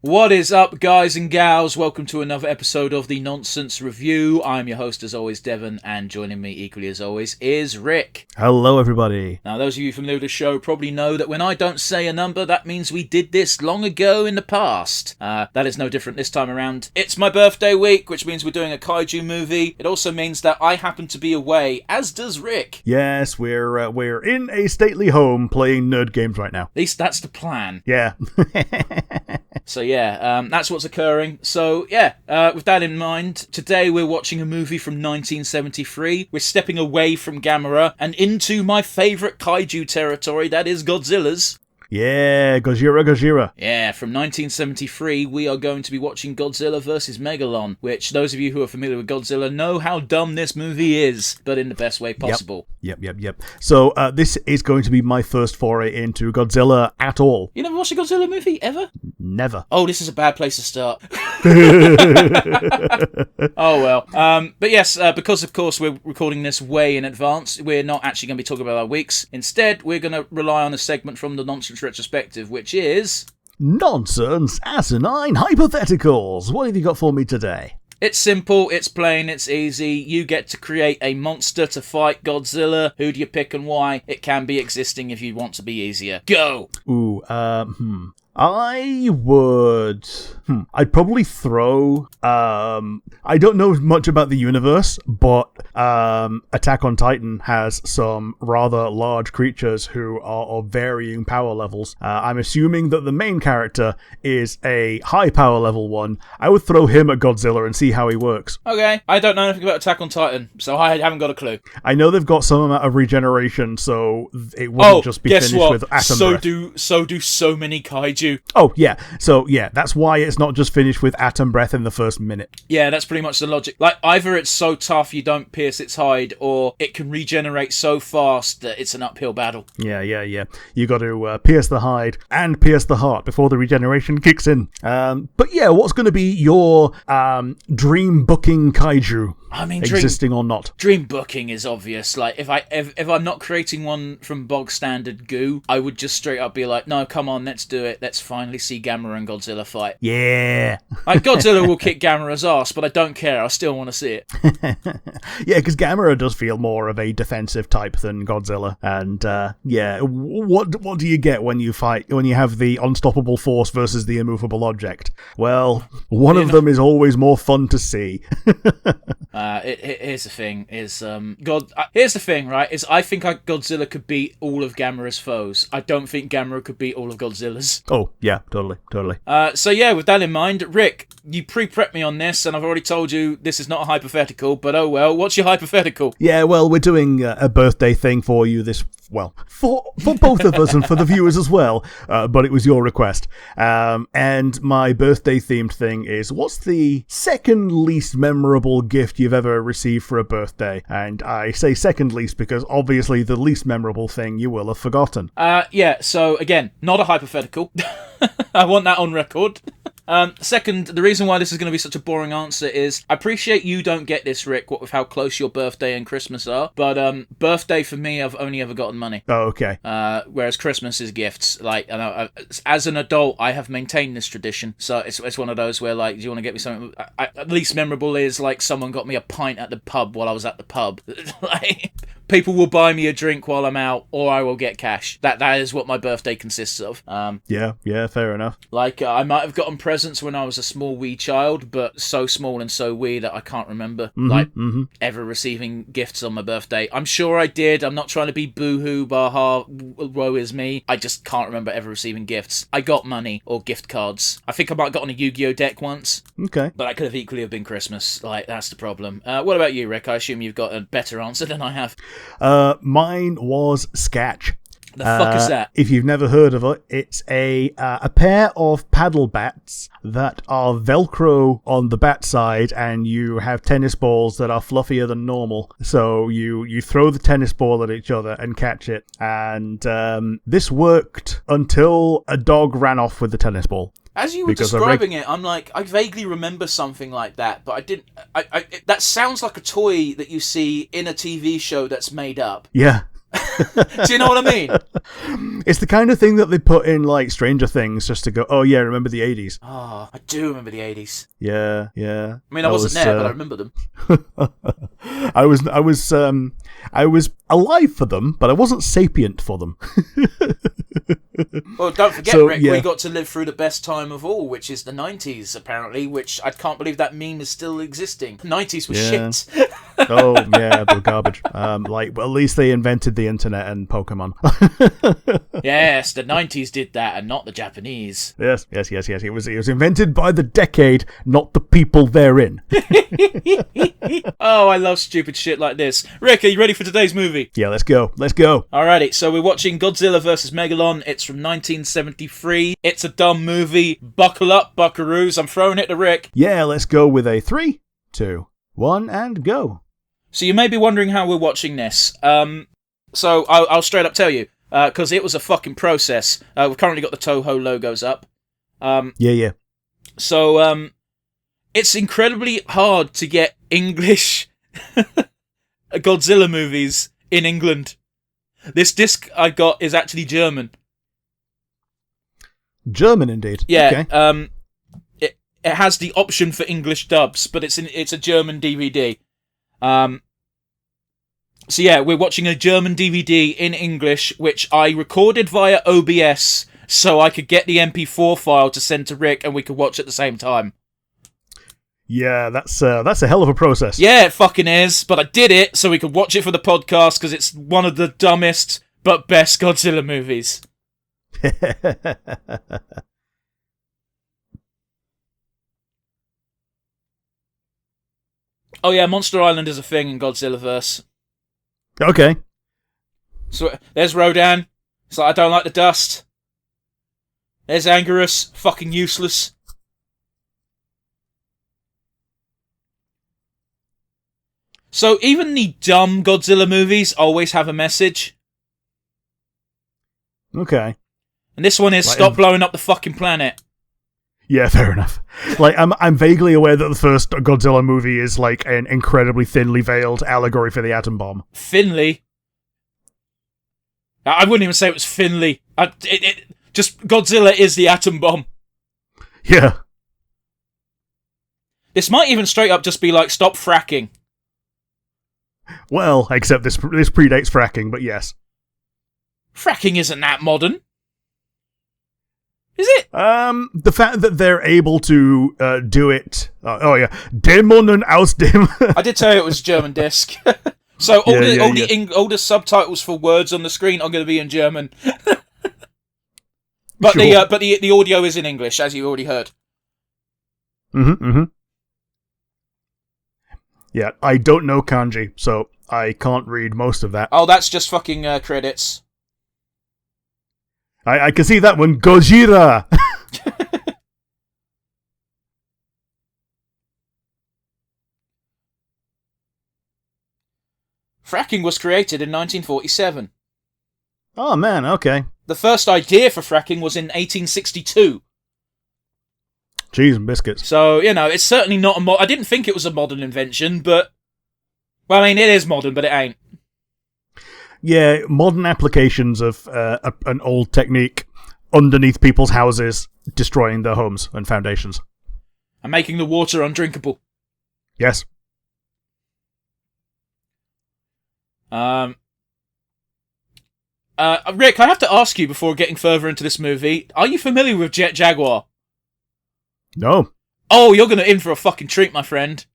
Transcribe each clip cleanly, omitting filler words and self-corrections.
What is up, guys and gals? Welcome to another episode of the Nonsense Review. I'm your host, as always, Devon, and joining me equally as always is Rick. Hello, everybody. Now, those of you familiar with the show probably know that when I don't say a number, that means we did this long ago in the past. That is no different this time around. It's my birthday week, which means we're doing a Kaiju movie. It also means that I happen to be away, as does Rick. Yes, we're in a stately home playing nerd games right now. At least that's the plan. Yeah. So yeah, that's what's occurring. So yeah, with that in mind, today we're watching a movie from 1973. We're stepping away from Gamera and into my favourite kaiju territory, that is Godzilla's. Yeah, Gojira. Yeah, from 1973, we are going to be watching Godzilla Vs Megalon, which those of you who are familiar with Godzilla know how dumb this movie is, but in the best way possible. Yep. So this is going to be my first foray into Godzilla at all. You never watched a Godzilla movie, ever? Never. Oh, this is a bad place to start. Oh, well. But yes, because of course we're recording this way in advance, we're not actually going to be talking about our weeks. Instead, we're going to rely on a segment from the Nonsense Retrospective, which is... Nonsense, asinine hypotheticals. What have you got for me today? It's simple, it's plain, it's easy. You get to create a monster to fight Godzilla. Who do you pick and why? It can be existing if you want to be easier. Go! Ooh, I would... I'd probably throw... I don't know much about the universe, but Attack on Titan has some rather large creatures who are of varying power levels. I'm assuming that the main character is a high power level one. I would throw him at Godzilla and see how he works. Okay, I don't know anything about Attack on Titan, so I haven't got a clue. I know they've got some amount of regeneration, so it wouldn't just be finished with atom breath. So do so many kaiju. Oh, yeah. So, yeah, that's why it's not just finished with atom breath in the first minute. Yeah, that's pretty much the logic. Like, either it's so tough you don't pierce its hide, or it can regenerate so fast that it's an uphill battle. Yeah. You got to pierce the hide and pierce the heart before the regeneration kicks in. But yeah, what's going to be your dream booking kaiju? I mean, existing or not? Dream booking is obvious. Like, if I'm not creating one from bog standard goo, I would just straight up be like, no, come on, let's do it. Let's finally see Gamera and Godzilla fight. Yeah. Like, Godzilla will kick Gamera's ass, but I don't care. I still want to see it. Yeah, because Gamera does feel more of a defensive type than Godzilla. And yeah, what do you get when you fight, when you have the unstoppable force versus the immovable object? Well, one of them is always more fun to see. Here's the thing: here's the thing, right? Is I think Godzilla could beat all of Gamera's foes. I don't think Gamera could beat all of Godzilla's. Oh yeah, totally. So yeah, with that in mind, Rick, you pre-prepped me on this, and I've already told you this is not a hypothetical. But oh well, what's your hypothetical? Yeah, well, we're doing a birthday thing for you this. Well, for both of us and for the viewers as well, but it was your request. And my birthday-themed thing is, what's the second least memorable gift you've ever received for a birthday? And I say second least because obviously the least memorable thing you will have forgotten. Yeah, so again, not a hypothetical. I want that on record. Second, the reason why this is going to be such a boring answer is I appreciate you don't get this, Rick, what with how close your birthday and Christmas are, but birthday for me, I've only ever gotten money. Oh, okay. Whereas Christmas is gifts. Like, and as an adult, I have maintained this tradition, so it's one of those where, like, do you want to get me something? At least memorable is, like, someone got me a pint at the pub while I was at the pub. Like, people will buy me a drink while I'm out, or I will get cash. That is what my birthday consists of. Yeah, fair enough. Like, I might have gotten presents when I was a small wee child, but so small and so wee that I can't remember, ever receiving gifts on my birthday. I'm sure I did. I'm not trying to be boo-hoo, baha, woe is me. I just can't remember ever receiving gifts. I got money or gift cards. I think I might have gotten a Yu-Gi-Oh deck once. Okay. But that could have equally have been Christmas. Like, that's the problem. What about you, Rick? I assume you've got a better answer than I have. Mine was Sketch. The fuck is that? If you've never heard of it, it's a pair of paddle bats that are Velcro on the bat side, and you have tennis balls that are fluffier than normal. So you throw the tennis ball at each other and catch it. And this worked until a dog ran off with the tennis ball. As you were describing it, I'm like, I vaguely remember something like that, but I didn't. That sounds like a toy that you see in a TV show that's made up. Yeah. Do you know what I mean? It's the kind of thing that they put in, like, Stranger Things just to go, oh yeah, remember the 80s. Oh, I do remember the 80s. Yeah. I mean, I wasn't there, but I remember them. I was alive for them, but I wasn't sapient for them. Well, don't forget, So, Rick, yeah. we got to live through the best time of all, which is the 90s, apparently, which I can't believe that meme is still existing. 90s was shit. Oh, yeah, they were garbage. Well, at least they invented the internet and Pokemon. Yes, the 90s did that, and not the Japanese. Yes. It was invented by the decade, not the people therein. Oh, I love stupid shit like this. Rick, are you ready for today's movie? Yeah, let's go. Alrighty, so we're watching Godzilla Vs Megalon. It's from 1973. It's a dumb movie. Buckle up, buckaroos. I'm throwing it to Rick. Yeah, let's go with a 3, 2, 1, and go. So you may be wondering how we're watching this. So I'll straight up tell you, because it was a fucking process. We've currently got the Toho logos up. Yeah. So it's incredibly hard to get English Godzilla movies in England. This disc I got is actually German. German, indeed. Yeah. Okay. It has the option for English dubs, but it's a German DVD. So yeah, we're watching a German DVD in English, which I recorded via OBS, so I could get the MP4 file to send to Rick, and we could watch at the same time. Yeah, that's a hell of a process. Yeah, it fucking is, but I did it so we could watch it for the podcast, because it's one of the dumbest but best Godzilla movies. Oh yeah, Monster Island is a thing in Godzillaverse. Okay. So there's Rodan. It's like, I don't like the dust. There's Anguirus, fucking useless. So even the dumb Godzilla movies always have a message. Okay. And this one is, Like, stop blowing up the fucking planet. Yeah, fair enough. Like, I'm vaguely aware that the first Godzilla movie is like an incredibly thinly veiled allegory for the atom bomb. Finley. I wouldn't even say it was Finley. Just Godzilla is the atom bomb. Yeah. This might even straight up just be like, stop fracking. Well, except this predates fracking, but yes. Fracking isn't that modern. Is it? The fact that they're able to do it. Oh yeah, Dämonen aus dem. I did tell you it was German disc. So all the subtitles for words on the screen are going to be in German. But Sure. the audio is in English, as you already heard. Mm-hmm. Yeah, I don't know kanji, so I can't read most of that. Oh, that's just fucking credits. I can see that one. Gojira! Fracking was created in 1947. Oh man, okay. The first idea for fracking was in 1862. Cheese and biscuits. So, it's certainly not I didn't think it was a modern invention, but... Well, I mean, it is modern, but it ain't. Yeah, modern applications of an old technique underneath people's houses, destroying their homes and foundations. And making the water undrinkable. Yes. Rick, I have to ask you before getting further into this movie, are you familiar with Jet Jaguar? No. Oh, you're in for a fucking treat, my friend.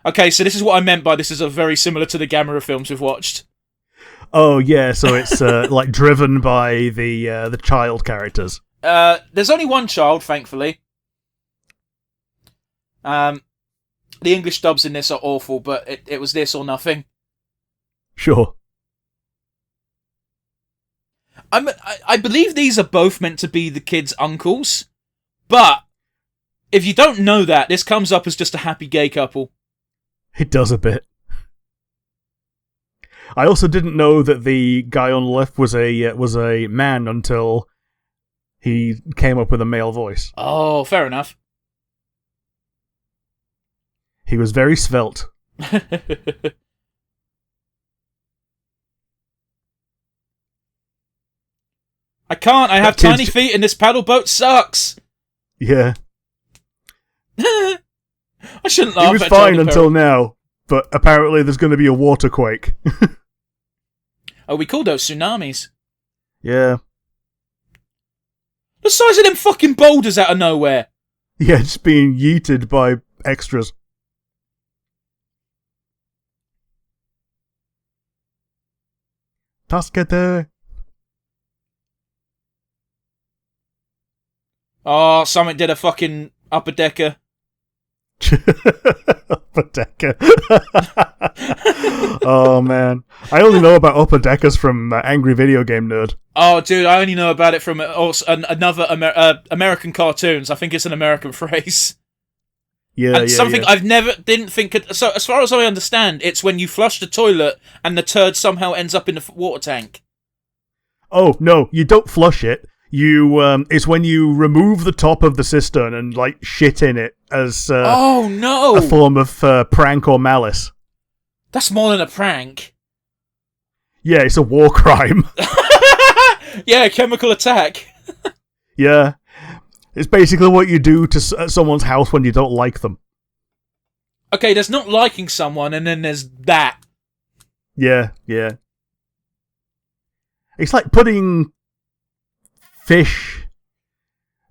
Okay, so this is what I meant by this is very similar to the Gamera films we've watched. Oh yeah, so it's like driven by the child characters. There's only one child, thankfully. The English dubs in this are awful, but it was this or nothing. Sure. I believe these are both meant to be the kids' uncles, but if you don't know that, this comes up as just a happy gay couple. It does a bit. I also didn't know that the guy on the left was a man until he came up with a male voice. Oh, fair enough. He was very svelte. I can't. I have tiny feet and this paddle boat sucks. Yeah. I shouldn't laugh. It was fine until now, but apparently there's going to be a water quake. Oh, we call those tsunamis. Yeah. The size of them fucking boulders out of nowhere. Yeah, just being yeeted by extras. Taskete. Oh, something did a fucking upper decker. Upper decker. Oh man, I only know about upper deckers from Angry Video Game Nerd. Oh, dude, I only know about it from another American cartoons. I think it's an American phrase. Yeah, and something I've didn't think. So, as far as I understand, it's when you flush the toilet and the turd somehow ends up in the water tank. Oh no, you don't flush it. It's when you remove the top of the cistern and like shit in it as oh no, a form of prank or malice. That's more than a prank. Yeah, it's a war crime. Yeah, chemical attack. Yeah, it's basically what you do to someone's house when you don't like them. Okay, there's not liking someone, and then there's that. Yeah. It's like putting fish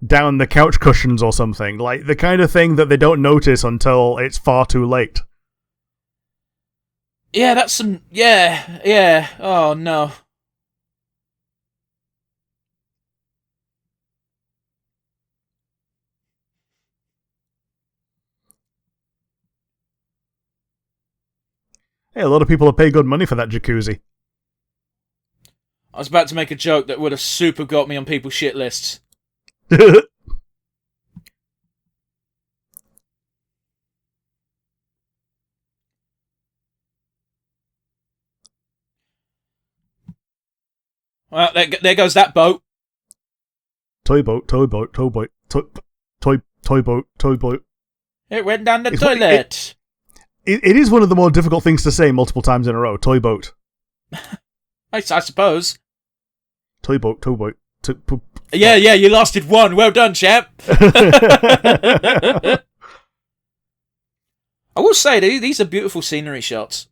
down the couch cushions or something. Like, the kind of thing that they don't notice until it's far too late. Yeah, that's some... Yeah. Oh, no. Hey, a lot of people have paid good money for that jacuzzi. I was about to make a joke that would have super got me on people's shit lists. Well, there goes that boat. Toy boat. Toy boat. It went down the toilet. It is one of the more difficult things to say multiple times in a row. Toy boat. I suppose. Toy boat. Yeah, you lasted one. Well done, chap. I will say, these are beautiful scenery shots.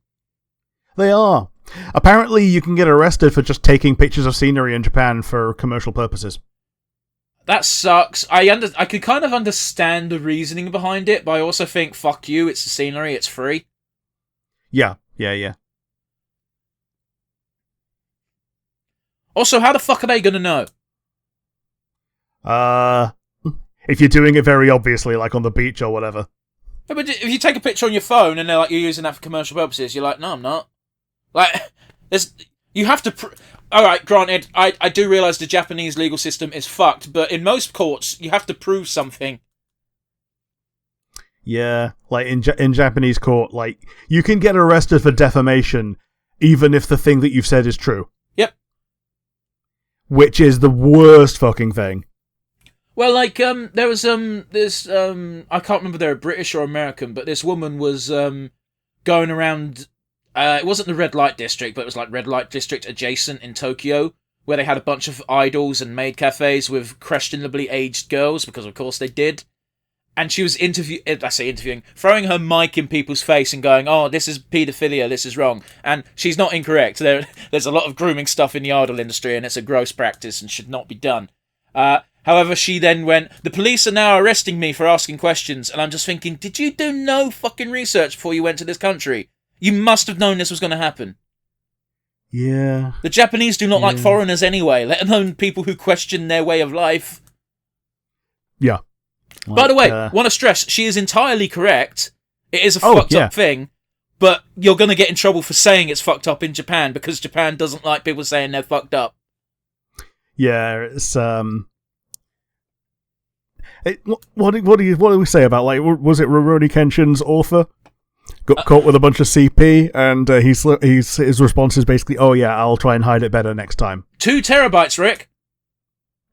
They are. Apparently, you can get arrested for just taking pictures of scenery in Japan for commercial purposes. That sucks. I could kind of understand the reasoning behind it, but I also think, fuck you, it's the scenery, it's free. Yeah. Also, how the fuck are they gonna know? If you're doing it very obviously, like on the beach or whatever. Yeah, but if you take a picture on your phone and they're like, you're using that for commercial purposes, you're like, no, I'm not. Like, you have to... Alright, granted, I do realise the Japanese legal system is fucked, but in most courts, you have to prove something. Yeah, like in Japanese court, like, you can get arrested for defamation even if the thing that you've said is true. Yep. Which is the worst fucking thing. Well, like, there was, this, I can't remember if they were British or American, but this woman was, going around... it wasn't the red light district, but it was like red light district adjacent in Tokyo, where they had a bunch of idols and maid cafes with questionably aged girls, because of course they did. And she was interviewing, throwing her mic in people's face and going, oh, this is paedophilia, this is wrong. And she's not incorrect. There's a lot of grooming stuff in the idol industry, and it's a gross practice and should not be done. However, she then went, the police are now arresting me for asking questions, and I'm just thinking, did you do no fucking research before you went to this country? You must have known this was going to happen. Yeah. The Japanese do not like foreigners anyway, let alone people who question their way of life. Yeah. Like, by the way, want to stress, she is entirely correct. It is a fucked up thing, but you're going to get in trouble for saying it's fucked up in Japan, because Japan doesn't like people saying they're fucked up. Yeah, it's, what do we say about, like, was it Rurouni Kenshin's author? Got caught with a bunch of CP, and his response is basically, oh yeah, I'll try and hide it better next time. 2 terabytes, Rick!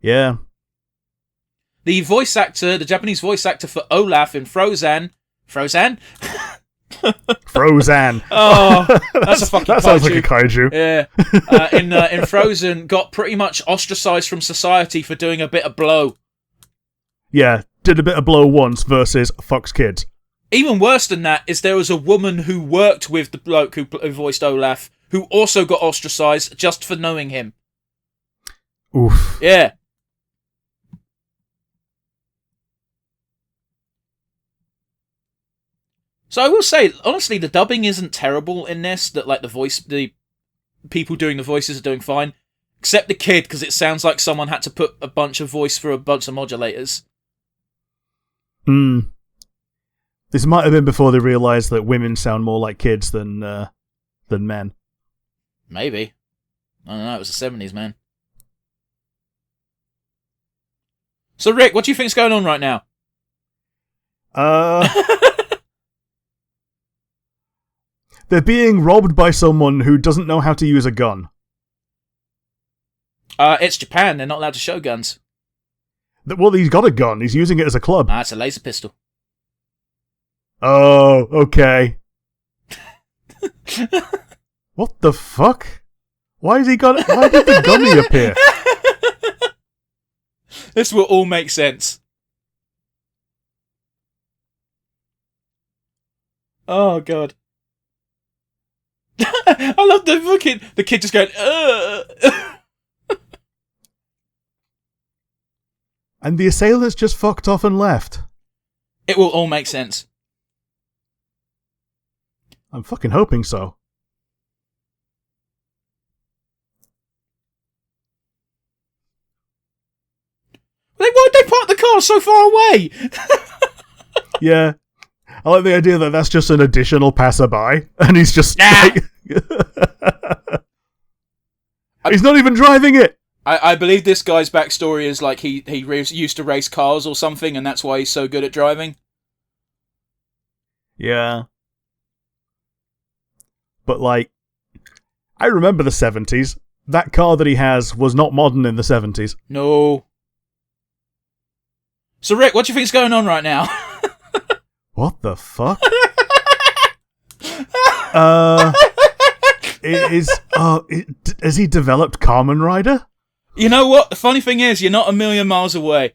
Yeah. The Japanese voice actor for Olaf in Frozen? Frozen. Oh, that's a fucking That sounds like a kaiju. Yeah. In Frozen, got pretty much ostracized from society for doing a bit of blow. Yeah, did a bit of blow once versus fucks kids. Even worse than that is there was a woman who worked with the bloke who voiced Olaf, who also got ostracized just for knowing him. Oof. Yeah. So I will say, honestly, the dubbing isn't terrible in this. That like the people doing the voices are doing fine, except the kid, because it sounds like someone had to put a bunch of voice through a bunch of modulators. This might have been before they realised that women sound more like kids than men. Maybe. I don't know. It was the 70s, man. So Rick, what do you think's going on right now? They're being robbed by someone who doesn't know how to use a gun. It's Japan. They're not allowed to show guns. Well, he's got a gun. He's using it as a club. Nah, it's a laser pistol. Oh, okay. What the fuck? Why did the gummy appear? This will all make sense. Oh god. I love the kid just going, And the assailants just fucked off and left. It will all make sense. I'm fucking hoping so. Why'd they park the car so far away? Yeah. I like the idea that that's just an additional passerby, and he's just like... He's not even driving it! I believe this guy's backstory is like he used to race cars or something, and that's why he's so good at driving. Yeah. But, like, I remember the 70s. That car that he has was not modern in the 70s. No. So, Rick, what do you think's going on right now? What the fuck? Has he developed Kamen Rider? You know what? The funny thing is, you're not a million miles away.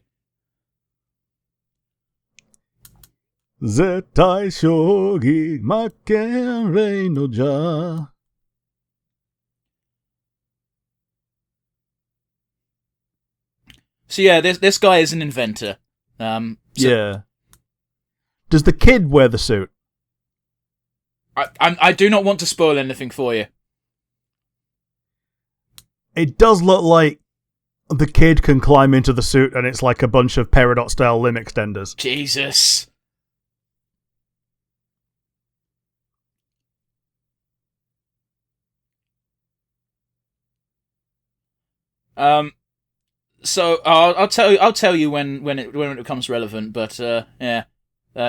Zettai shogi makenrei no ja. So yeah, this guy is an inventor. Yeah. Does the kid wear the suit? I do not want to spoil anything for you. It does look like the kid can climb into the suit and it's like a bunch of Peridot-style limb extenders. Jesus. So I'll tell you when it becomes relevant. But yeah,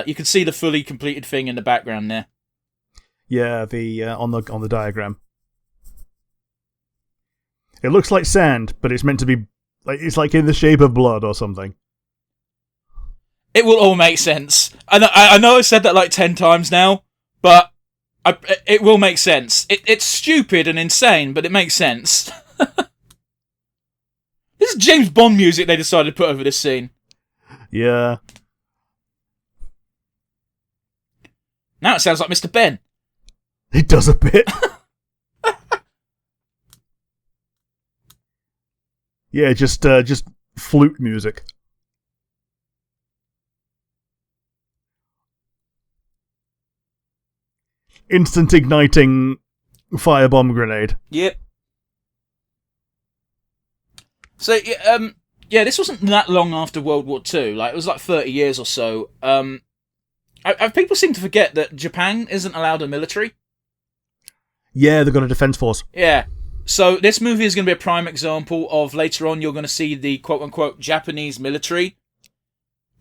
you can see the fully completed thing in the background there. Yeah, the on the diagram. It looks like sand, but it's meant to be like it's like in the shape of blood or something. It will all make sense. I know I've said that like 10 times now, but it will make sense. It's stupid and insane, but it makes sense. This is James Bond music they decided to put over this scene. Yeah. Now it sounds like Mr. Ben. It does a bit. Yeah, just flute music. Instant igniting firebomb grenade. Yep. So, yeah, this wasn't that long after World War II. Like, it was like 30 years or so. People seem to forget that Japan isn't allowed a military. Yeah, they've got a defense force. Yeah. So this movie is going to be a prime example of later on you're going to see the quote-unquote Japanese military.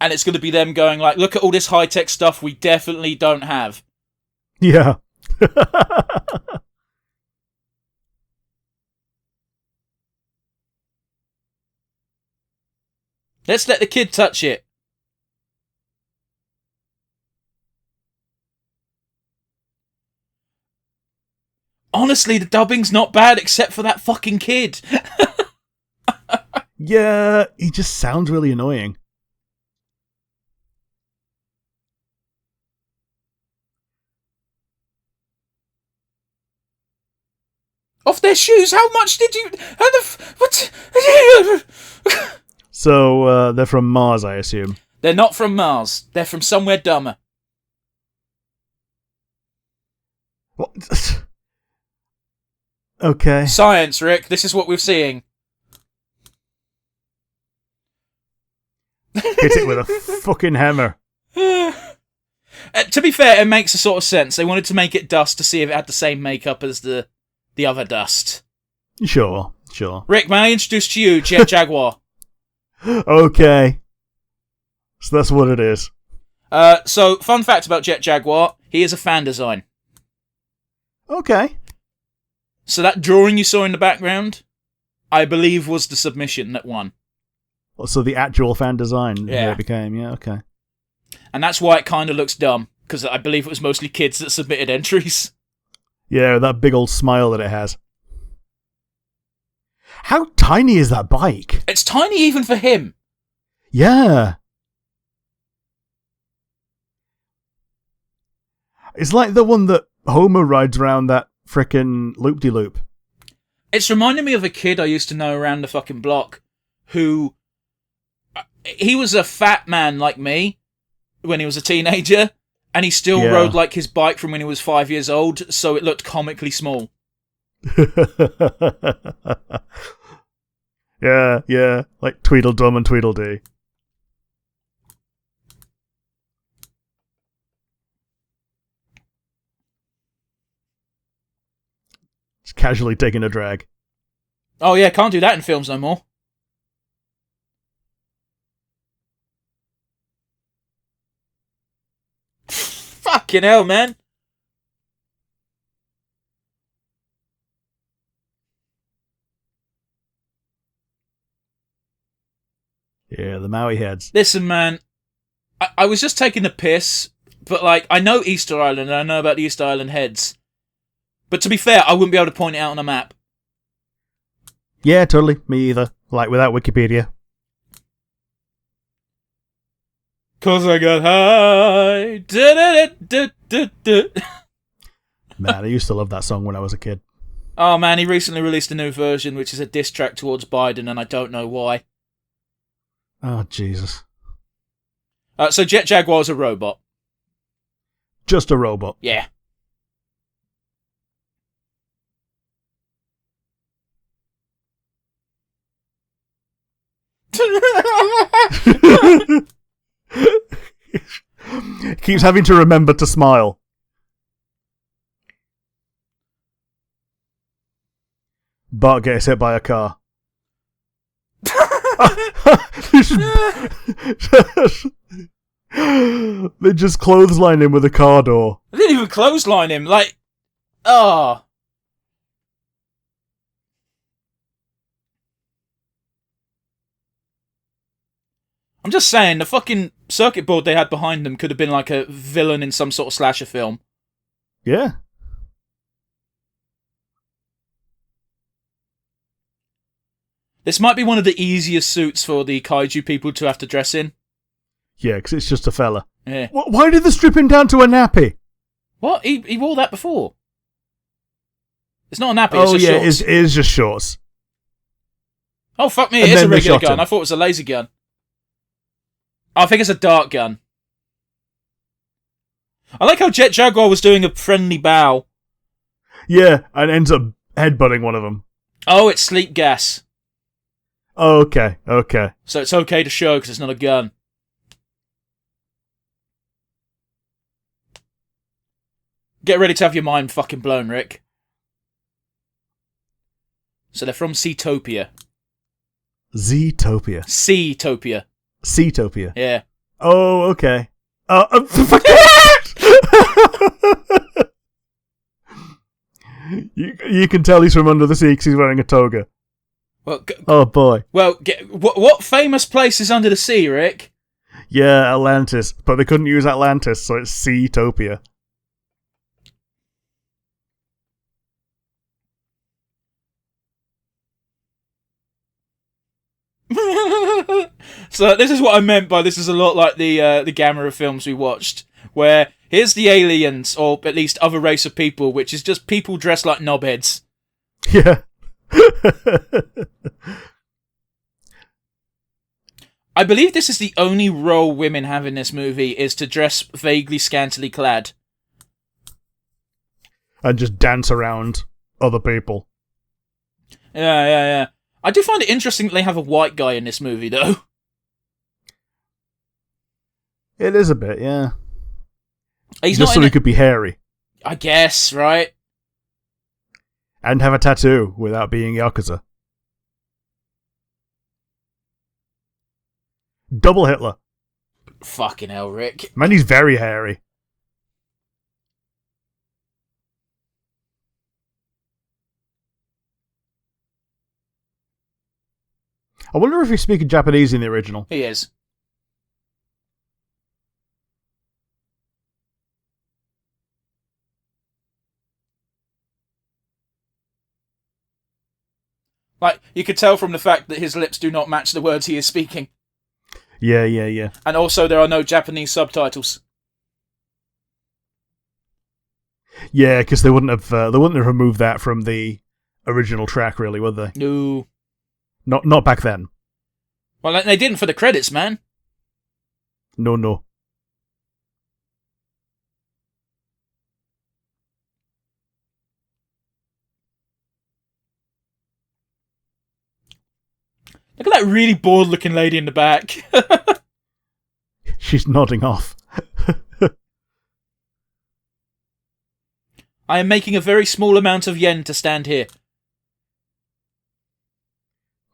And it's going to be them going like, look at all this high-tech stuff we definitely don't have. Yeah. Let's let the kid touch it. Honestly, the dubbing's not bad except for that fucking kid. Yeah, he just sounds really annoying. Off their shoes? How much did you... What? So, they're from Mars, I assume. They're not from Mars. They're from somewhere dumber. What? Okay. Science, Rick. This is what we're seeing. Hit it with a fucking hammer. To be fair, it makes a sort of sense. They wanted to make it dust to see if it had the same makeup as the other dust. Sure. Rick, may I introduce to you Jet Jaguar? Okay. So that's what it is. So, fun fact about Jet Jaguar, he is a fan design. Okay. So that drawing you saw in the background, I believe was the submission that won. So the actual fan design Yeah. it became, yeah, okay. And that's why it kind of looks dumb, because I believe it was mostly kids that submitted entries. Yeah, that big old smile that it has. How tiny is that bike? It's tiny even for him. Yeah. It's like the one that Homer rides around that frickin' loop-de-loop. It's reminding me of a kid I used to know around the fucking block who... He was a fat man like me when he was a teenager, and he still rode like his bike from when he was 5 years old, so it looked comically small. Yeah, like Tweedledum and Tweedledee. Just casually taking a drag. Oh yeah, can't do that in films no more. Fucking hell, man. Yeah, the Maui heads. Listen, man, I was just taking the piss, but like, I know Easter Island and I know about the Easter Island heads. But to be fair, I wouldn't be able to point it out on a map. Yeah, totally. Me either. Like, without Wikipedia. 'Cause I got high. Man, I used to love that song when I was a kid. Oh man, he recently released a new version, which is a diss track towards Biden, and I don't know why. Oh, Jesus. So Jet Jaguar's a robot. Just a robot. Yeah. Keeps having to remember to smile. Bart gets hit by a car. They just clothesline him with a car door. I didn't even clothesline him, like... Oh. I'm just saying, the fucking circuit board they had behind them could have been like a villain in some sort of slasher film. Yeah. This might be one of the easiest suits for the kaiju people to have to dress in. Yeah, because it's just a fella. Yeah. Why did they strip him down to a nappy? What? He wore that before. It's not a nappy, it's just shorts. It is just shorts. Oh, fuck me, And it is a then they regular shot gun. him. I thought it was a laser gun. I think it's a dart gun. I like how Jet Jaguar was doing a friendly bow. Yeah, and ends up headbutting one of them. Oh, it's sleep gas. Oh, okay. So it's okay to show because it's not a gun. Get ready to have your mind fucking blown, Rick. So they're from Seatopia. Zootopia. Seatopia. Seatopia. Yeah. Oh, okay. You can tell he's from under the sea because he's wearing a toga. Well, Oh, boy. well, what famous place is under the sea, Rick? Yeah, Atlantis. But they couldn't use Atlantis, so it's Seatopia. So this is what I meant by this is a lot like the Gamera films we watched, where here's the aliens, or at least other race of people, which is just people dressed like knobheads. Yeah. I believe this is the only role women have in this movie, is to dress vaguely scantily clad. And just dance around other people. Yeah. I do find it interesting that they have a white guy in this movie, though. It is a bit, yeah. He's just not so he could be hairy. I guess, right? And have a tattoo without being Yakuza. Double Hitler. Fucking hell, Rick. Man, he's very hairy. I wonder if he's speaking Japanese in the original. He is. Like, you could tell from the fact that his lips do not match the words he is speaking. Yeah. And also, there are no Japanese subtitles. Yeah, because they wouldn't have removed that from the original track, really, would they? No. Not back then. Well, they didn't for the credits, man. No. Look at that really bored-looking lady in the back. She's nodding off. I am making a very small amount of yen to stand here.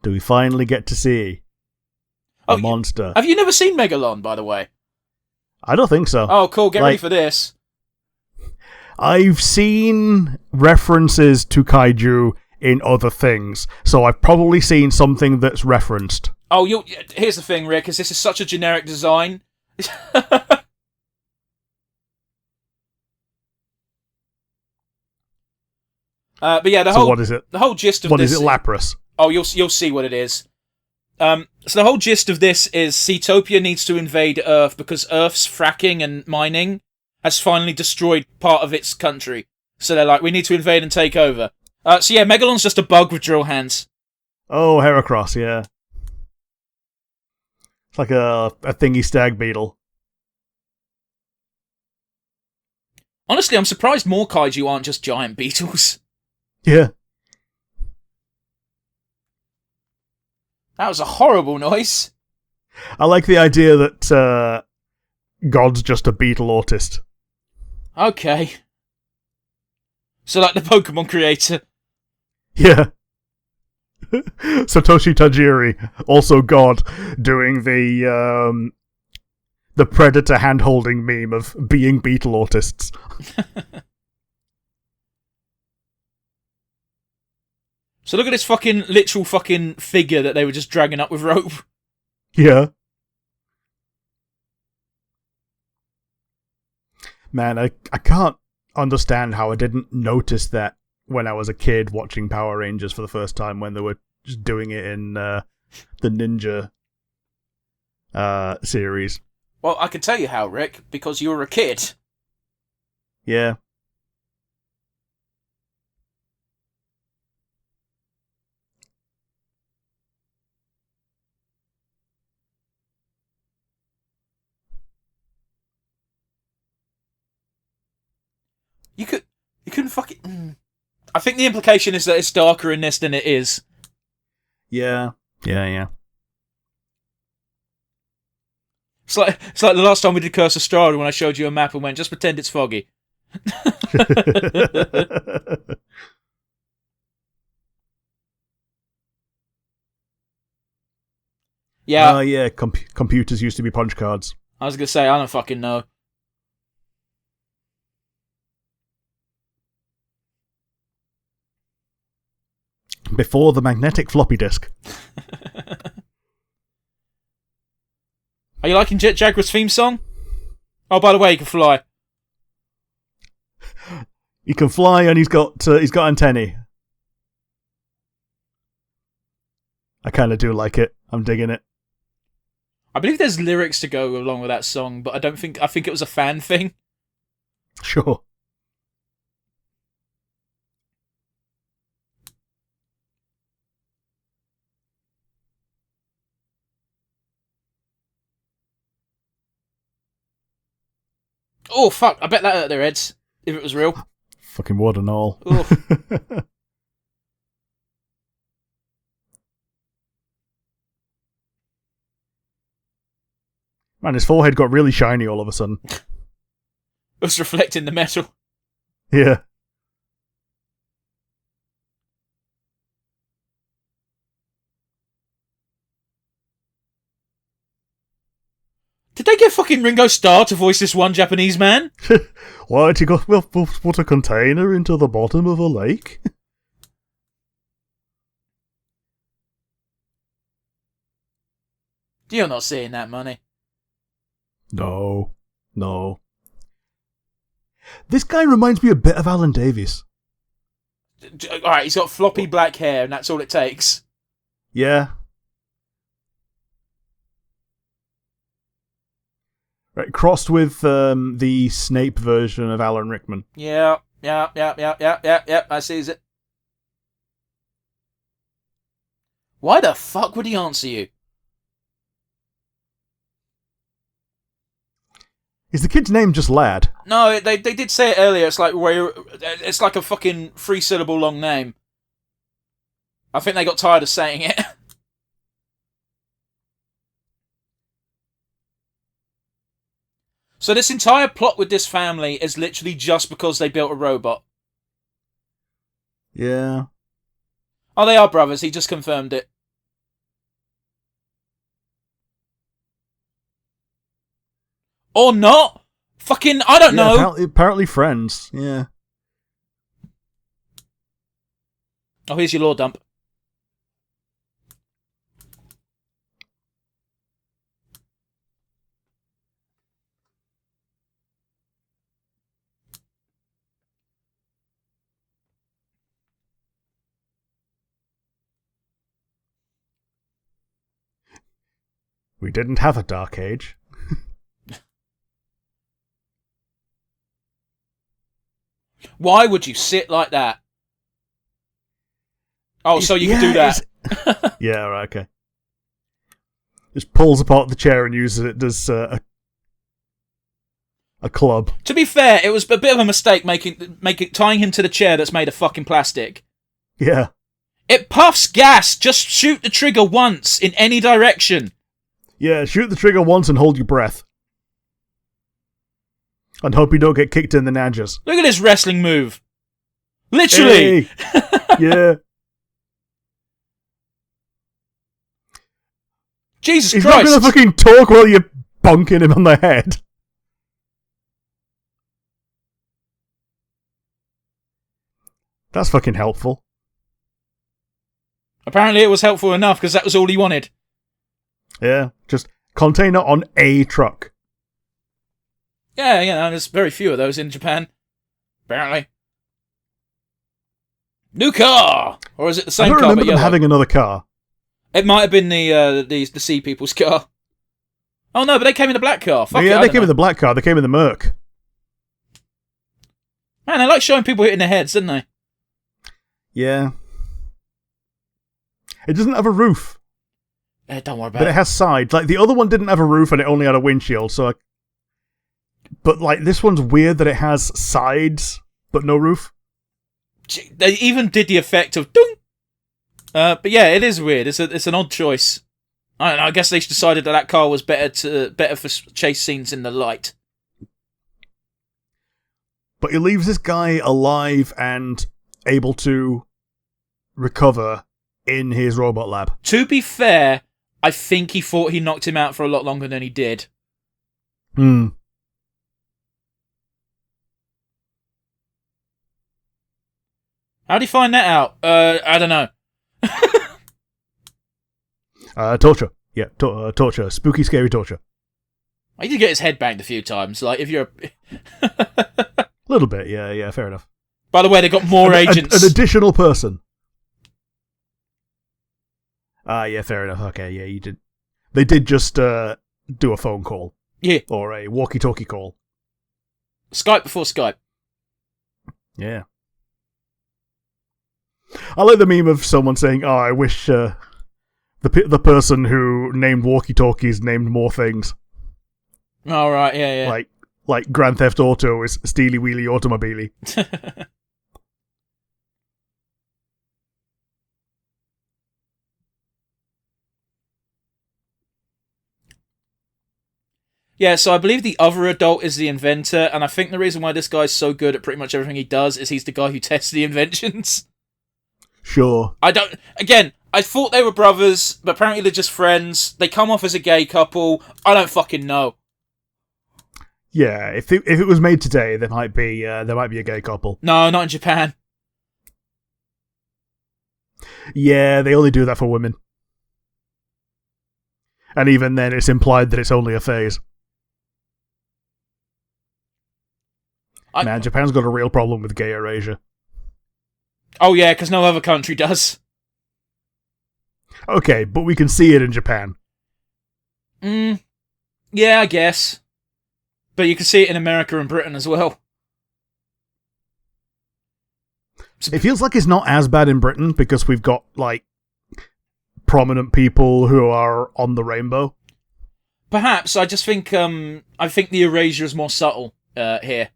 Do we finally get to see a monster? Have you never seen Megalon, by the way? I don't think so. Oh, cool. Get ready for this. I've seen references to Kaiju in other things, so I've probably seen something that's referenced. Oh, here's the thing, Rick, because this is such a generic design. But yeah, what is it? The whole gist of what this... What is it, Lapras? Oh, you'll see what it is. So the whole gist of this is Seatopia needs to invade Earth because Earth's fracking and mining has finally destroyed part of its country. So they're like, we need to invade and take over. So yeah, Megalon's just a bug with drill hands. Oh, Heracross, yeah. It's like a thingy stag beetle. Honestly, I'm surprised more kaiju aren't just giant beetles. Yeah. That was a horrible noise. I like the idea that God's just a beetle autist. Okay. So like the Pokemon creator. Yeah. Satoshi Tajiri, also God, doing the Predator hand-holding meme of being beetle autists. So look at this literal figure that they were just dragging up with rope. Yeah. Man, I can't understand how I didn't notice that when I was a kid watching Power Rangers for the first time when they were just doing it in the Ninja series. Well, I can tell you how, Rick, because you were a kid. Yeah. You couldn't fucking... I think the implication is that it's darker in this than it is. Yeah. It's like the last time we did Curse of Strahd when I showed you a map and went, just pretend it's foggy. Yeah. Yeah, computers used to be punch cards. I was going to say, I don't fucking know. Before the magnetic floppy disk. Are you liking Jet Jaguar's theme song? Oh, by the way, he can fly. He can fly and he's got antennae. I kind of do like it. I'm digging it. I believe there's lyrics to go along with that song, but I think it was a fan thing. Sure. Oh, fuck. I bet that hurt their heads, if it was real. Fucking wood and all. Man, his forehead got really shiny all of a sudden. It was reflecting the metal. Yeah. Did they get fucking Ringo Starr to voice this one Japanese man? Why'd you go? Well, put a container into the bottom of a lake? You're not seeing that money. No. This guy reminds me a bit of Alan Davies. Alright, he's got floppy black hair, and that's all it takes. Yeah. Right, crossed with the Snape version of Alan Rickman. Yeah, I sees it. Why the fuck would he answer you? Is the kid's name just Lad? No, they did say it earlier. It's like a fucking 3-syllable long name. I think they got tired of saying it. So this entire plot with this family is literally just because they built a robot. Yeah. Oh, they are brothers. He just confirmed it. Or not? Fucking, I don't know. Apparently friends, yeah. Oh, here's your lore dump. We didn't have a dark age. Why would you sit like that? Oh, so you can do that. Yeah, right, okay. Just pulls apart the chair and uses it as a club. To be fair, it was a bit of a mistake tying him to the chair that's made of fucking plastic. Yeah. It puffs gas. Just shoot the trigger once in any direction. Yeah, shoot the trigger once and hold your breath. And hope you don't get kicked in the nadgers. Look at this wrestling move. Literally. Hey. Yeah. Jesus He's Christ. He's not gonna fucking talk while you're bonking him on the head. That's fucking helpful. Apparently it was helpful enough because that was all he wanted. Yeah, just container on a truck. Yeah, there's very few of those in Japan. Apparently. New car! Or is it the same car? I don't remember them having another car. It might have been the sea people's car. Oh no, but they came in a black car. Fuck yeah, it, they came in the black car. They came in the Merc. Man, they like showing people hitting their heads, didn't they? Yeah. It doesn't have a roof. Don't worry about it. But it has sides. Like, the other one didn't have a roof and it only had a windshield, so But, like, this one's weird that it has sides, but no roof. They even did the effect of dung. But yeah, it is weird. It's an odd choice. I don't know. I guess they decided that car was better for chase scenes in the light. But he leaves this guy alive and able to recover in his robot lab. To be fair, I think he thought he knocked him out for a lot longer than he did. Hmm. How'd he find that out? I don't know. Torture. Yeah, torture. Spooky, scary torture. He did get his head banged a few times. Like, if you're A little bit, yeah, fair enough. By the way, they got more agents. An additional person. Yeah, fair enough. Okay, yeah, you did. They did just do a phone call. Yeah. Or a walkie-talkie call. Skype before Skype. Yeah. I like the meme of someone saying, "Oh, I wish the person who named walkie-talkies named more things." Oh, right, yeah. Like Grand Theft Auto is Steely Wheelie Automobile. Yeah, so I believe the other adult is the inventor, and I think the reason why this guy's so good at pretty much everything he does is he's the guy who tests the inventions. Sure. I thought they were brothers, but apparently they're just friends. They come off as a gay couple. I don't fucking know. Yeah, if it was made today, there might be a gay couple. No, not in Japan. Yeah, they only do that for women. And even then, it's implied that it's only a phase. Man, Japan's got a real problem with gay erasure. Oh yeah, because no other country does. Okay, but we can see it in Japan. Yeah, I guess. But you can see it in America and Britain as well. It feels like it's not as bad in Britain because we've got, like, prominent people who are on the rainbow. Perhaps. I just think I think the erasure is more subtle here.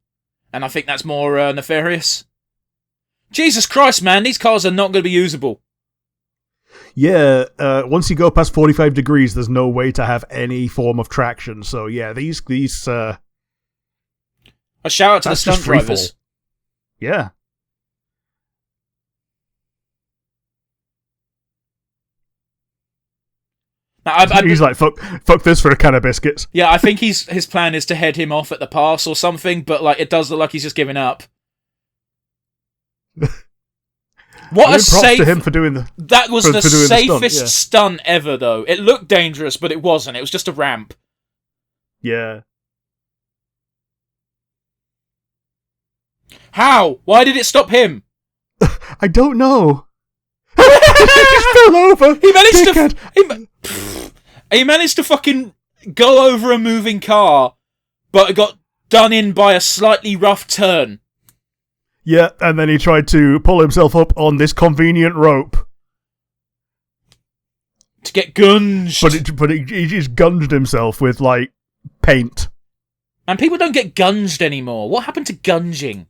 And I think that's more nefarious. Jesus Christ, man, these cars are not going to be usable. Yeah, once you go past 45 degrees, there's no way to have any form of traction. So yeah, these a shout out to the stunt drivers. Yeah. Now, he's like, fuck this for a can of biscuits. Yeah, I think his plan is to head him off at the pass or something, but like it does look like he's just giving up. Props to him for doing that was the safest stunt ever, though. It looked dangerous, but it wasn't. It was just a ramp. Yeah. How? Why did it stop him? I don't know. He just fell over. He managed to fucking go over a moving car, but it got done in by a slightly rough turn. Yeah, and then he tried to pull himself up on this convenient rope. To get gunged. But he just gunged himself with, like, paint. And people don't get gunged anymore. What happened to gunging?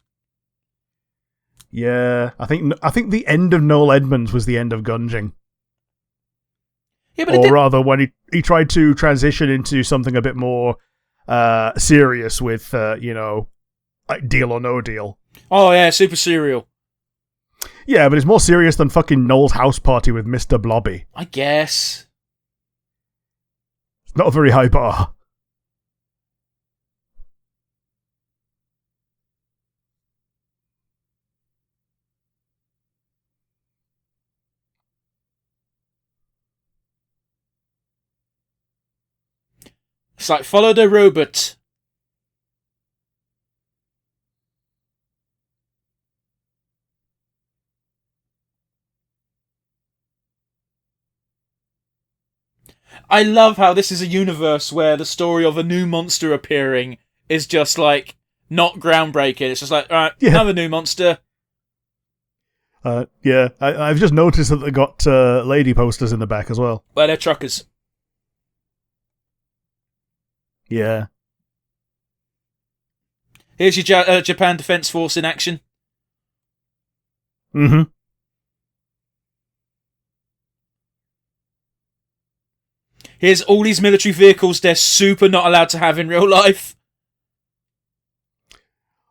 Yeah, I think the end of Noel Edmonds was the end of gunging. Yeah, but or rather, when he tried to transition into something a bit more serious with, like Deal or No Deal. Oh yeah, Super Serial. Yeah, but it's more serious than fucking Noel's house party with Mr. Blobby. I guess. It's not a very high bar. It's like, follow the robot. I love how this is a universe where the story of a new monster appearing is just, like, not groundbreaking. It's just like, alright, another new monster. Yeah, I've just noticed that they got lady posters in the back as well. Well, they're truckers. Yeah. Here's your Japan Defense Force in action. Mm-hmm. Here's all these military vehicles they're super not allowed to have in real life.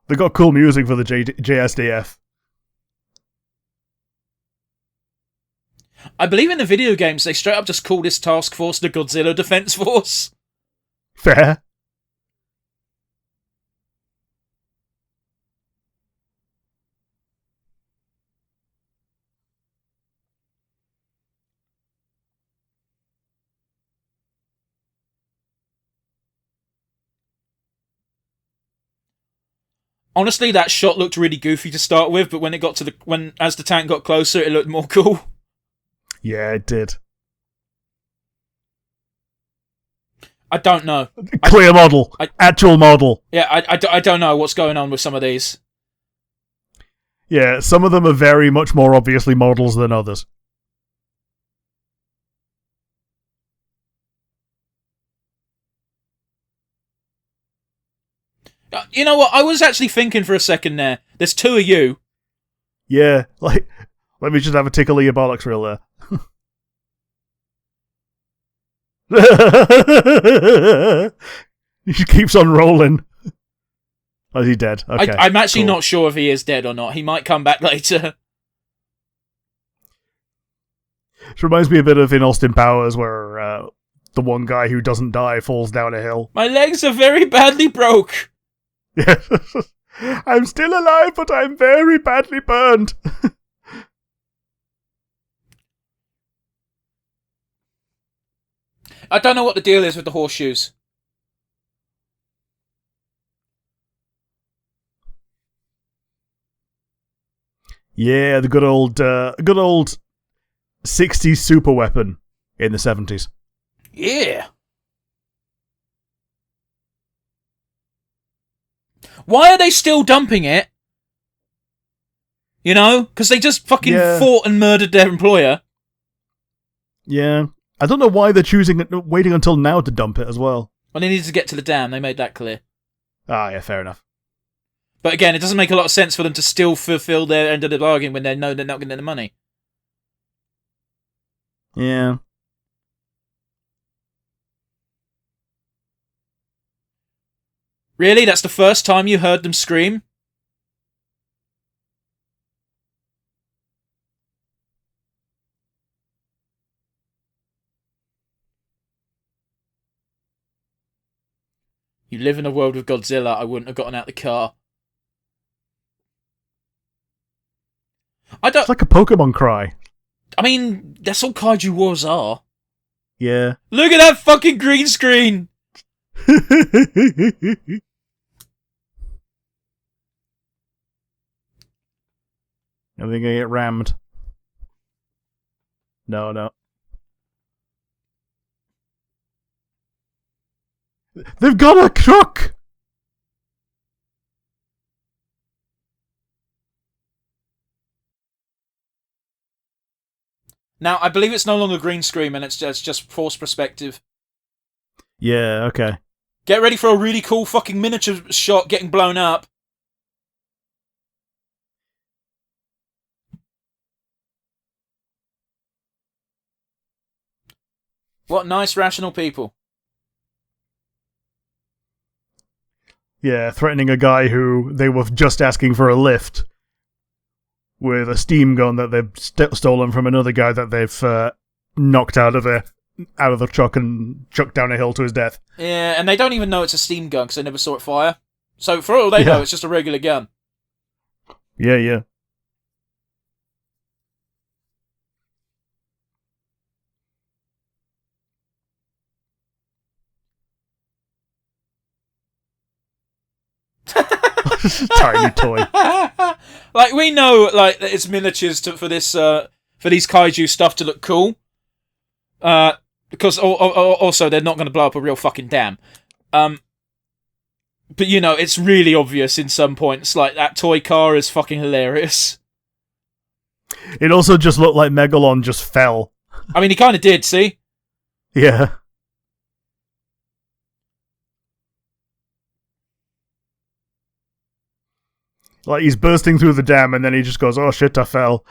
They got cool music for the JSDF. I believe in the video games they straight up just call this task force the Godzilla Defense Force. Fair. Honestly, that shot looked really goofy to start with, but when it got to as the tank got closer, it looked more cool. Yeah, it did. I don't know. Clear model. Actual model. Yeah, I don't know what's going on with some of these. Yeah, some of them are very much more obviously models than others. You know what? I was actually thinking for a second there. There's two of you. Yeah, like, let me just have a tickle of your bollocks real there. He keeps on rolling. Oh, is he dead? Okay. I'm actually not sure if he is dead or not. He might come back later. It reminds me a bit of in Austin Powers, where the one guy who doesn't die falls down a hill. My legs are very badly broke. Yeah. I'm still alive, but I'm very badly burned. I don't know what the deal is with the horseshoes. Yeah, the good old 60s super weapon in the 70s. Yeah. Why are they still dumping it? You know? Because they just fucking fought and murdered their employer. Yeah. I don't know why they're waiting until now to dump it as well. Well, they needed to get to the dam. They made that clear. Ah, yeah, fair enough. But again, it doesn't make a lot of sense for them to still fulfill their end of the bargain when they know they're not getting the money. Yeah. Really? That's the first time you heard them scream? You live in a world with Godzilla, I wouldn't have gotten out the car. It's like a Pokemon cry. I mean, that's all Kaiju Wars are. Yeah. Look at that fucking green screen! Everything gonna get rammed. No. They've got a truck! Now, I believe it's no longer green screen and it's just forced perspective. Yeah, okay. Get ready for a really cool fucking miniature shot getting blown up. What nice, rational people. Yeah, threatening a guy who they were just asking for a lift with a steam gun that they've stolen from another guy that they've knocked out of the truck and chucked down a hill to his death. Yeah, and they don't even know it's a steam gun because they never saw it fire. So for all they know, it's just a regular gun. Yeah. Tiny toy. Like, we know, like, it's miniatures for this, for these kaiju stuff to look cool. Because also they're not going to blow up a real fucking dam. But you know, it's really obvious in some points. Like, that toy car is fucking hilarious. It also just looked like Megalon just fell. I mean, he kind of did, see? Yeah. Like, he's bursting through the dam and then he just goes, oh shit, I fell.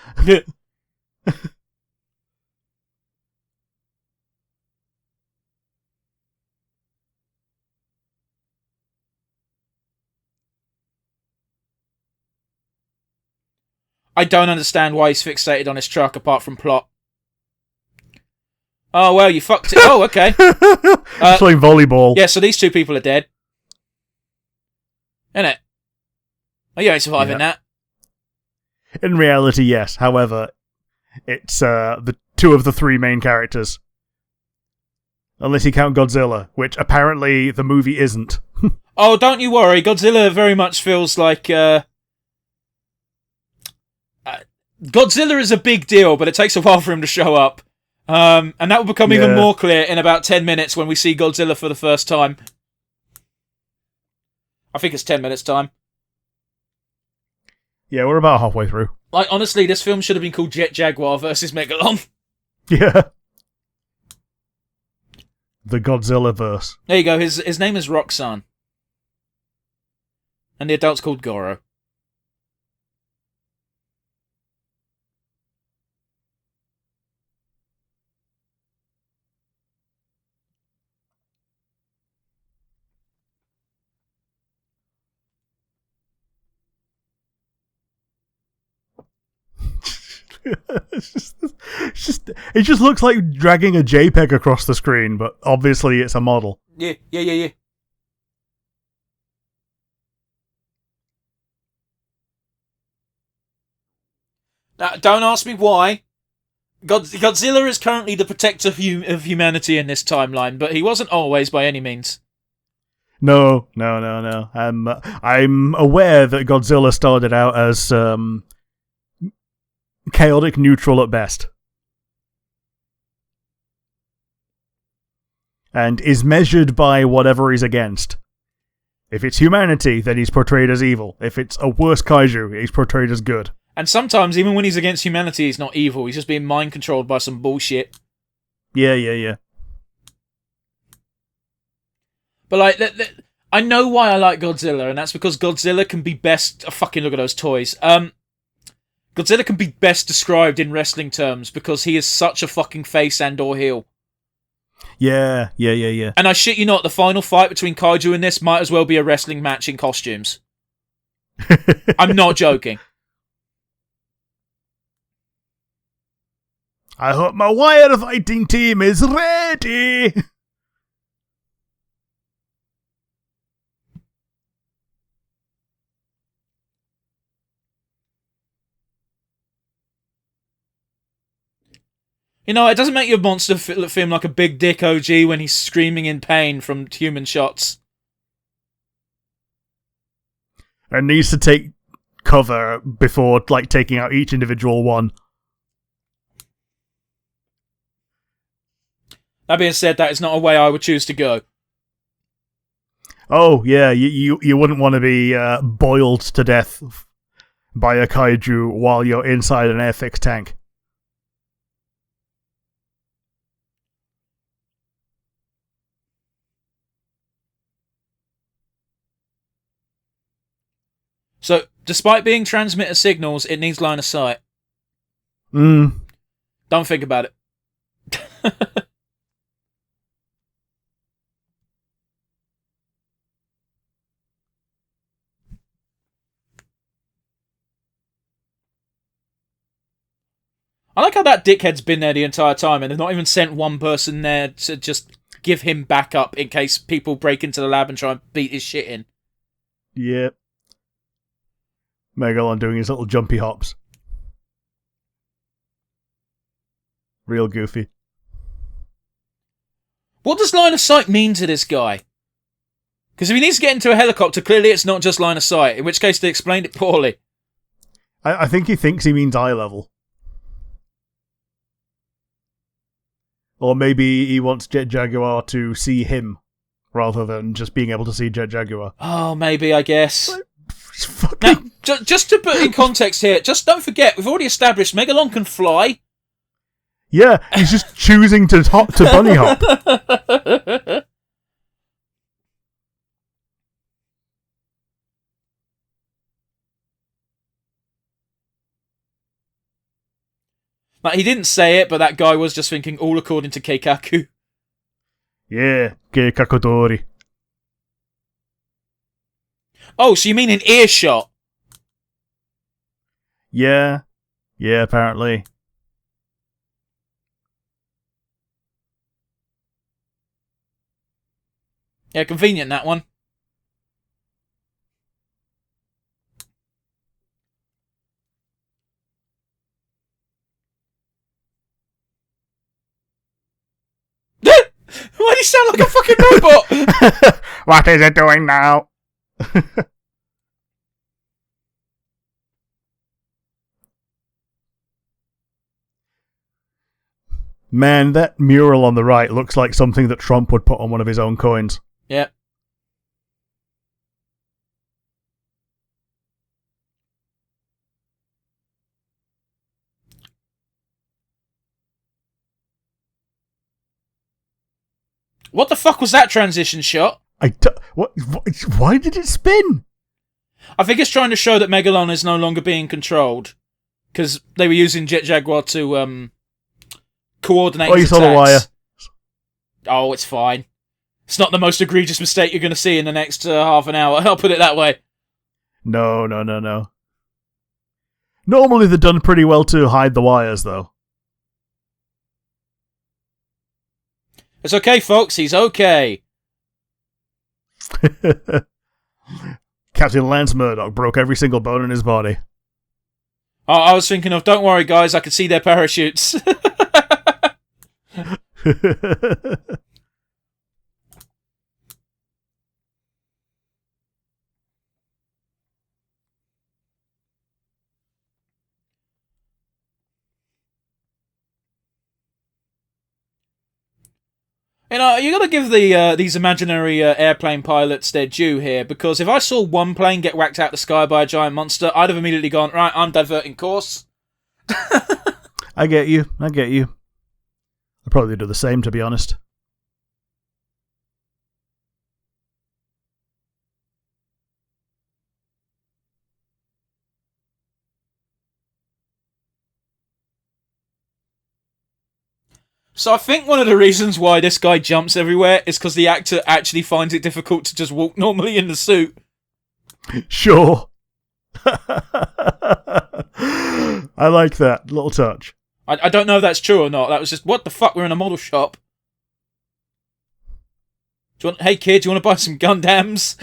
I don't understand why he's fixated on his truck apart from plot. Oh, well, you fucked it. Oh, okay. Playing volleyball. Yeah, so these two people are dead. Innit? Oh, you ain't surviving that. In reality, yes. However, it's the two of the three main characters. Unless you count Godzilla, which apparently the movie isn't. Oh, don't you worry. Godzilla very much feels like... Godzilla is a big deal, but it takes a while for him to show up. And that will become even more clear in about 10 minutes when we see Godzilla for the first time. I think it's 10 minutes time. Yeah, we're about halfway through. Like, honestly, this film should have been called Jet Jaguar versus Megalon. Yeah. The Godzilla verse. There you go, his name is Roxanne. And the adult's called Goro. It just looks like dragging a JPEG across the screen, but obviously it's a model. Yeah. Now, don't ask me why. Godzilla is currently the protector of humanity in this timeline, but he wasn't always by any means. No. I'm aware that Godzilla started out as chaotic neutral at best. And is measured by whatever he's against. If it's humanity, then he's portrayed as evil. If it's a worse kaiju, he's portrayed as good. And sometimes, even when he's against humanity, he's not evil. He's just being mind-controlled by some bullshit. Yeah. But, like, I know why I like Godzilla, and that's because Godzilla can be best... Oh, fucking look at those toys. Godzilla can be best described in wrestling terms because he is such a fucking face and or heel. Yeah. And I shit you not, the final fight between Kaiju and this might as well be a wrestling match in costumes. I'm not joking. I hope my wire fighting team is ready! You know, it doesn't make your monster feel like a big dick OG when he's screaming in pain from human shots. And needs to take cover before, like, taking out each individual one. That being said, that is not a way I would choose to go. Oh, yeah, you wouldn't want to be boiled to death by a kaiju while you're inside an airfix tank. So, despite being transmitter signals, it needs line of sight. Don't think about it. I like how that dickhead's been there the entire time and they've not even sent one person there to just give him backup in case people break into the lab and try and beat his shit in. Yep. Megalon doing his little jumpy hops. Real goofy. What does line of sight mean to this guy? Because if he needs to get into a helicopter, clearly it's not just line of sight, in which case they explained it poorly. I think he thinks he means eye level. Or maybe he wants Jet Jaguar to see him, rather than just being able to see Jet Jaguar. Oh, maybe, I guess. Now, just to put in context here, just don't forget, we've already established Megalon can fly. Yeah, he's just choosing to bunny hop. Like, he didn't say it, but that guy was just thinking all according to Keikaku. Yeah, Keikakodori. Oh, so you mean an earshot? Yeah, apparently. Yeah, convenient, that one. Why do you sound like a fucking robot? What is it doing now? Man, that mural on the right looks like something that Trump would put on one of his own coins. Yeah. What the fuck was that transition shot? What? Why did it spin? I think it's trying to show that Megalon is no longer being controlled. Because they were using Jet Jaguar to coordinate his you saw the wire. Oh, it's fine. It's not the most egregious mistake you're going to see in the next half an hour. I'll put it that way. No. Normally they're done pretty well to hide the wires, though. It's okay, folks. He's okay. Captain Lance Murdoch broke every single bone in his body. Oh, I was thinking of, don't worry, guys, I can see their parachutes. You know, you got to give these imaginary airplane pilots their due here, because if I saw one plane get whacked out of the sky by a giant monster, I'd have immediately gone, right, I'm diverting course. I get you. I'd probably do the same, to be honest. So I think one of the reasons why this guy jumps everywhere is because the actor actually finds it difficult to just walk normally in the suit. Sure. I like that little touch. I don't know if that's true or not. That was just, what the fuck, we're in a model shop. Hey kid, do you want to buy some Gundams?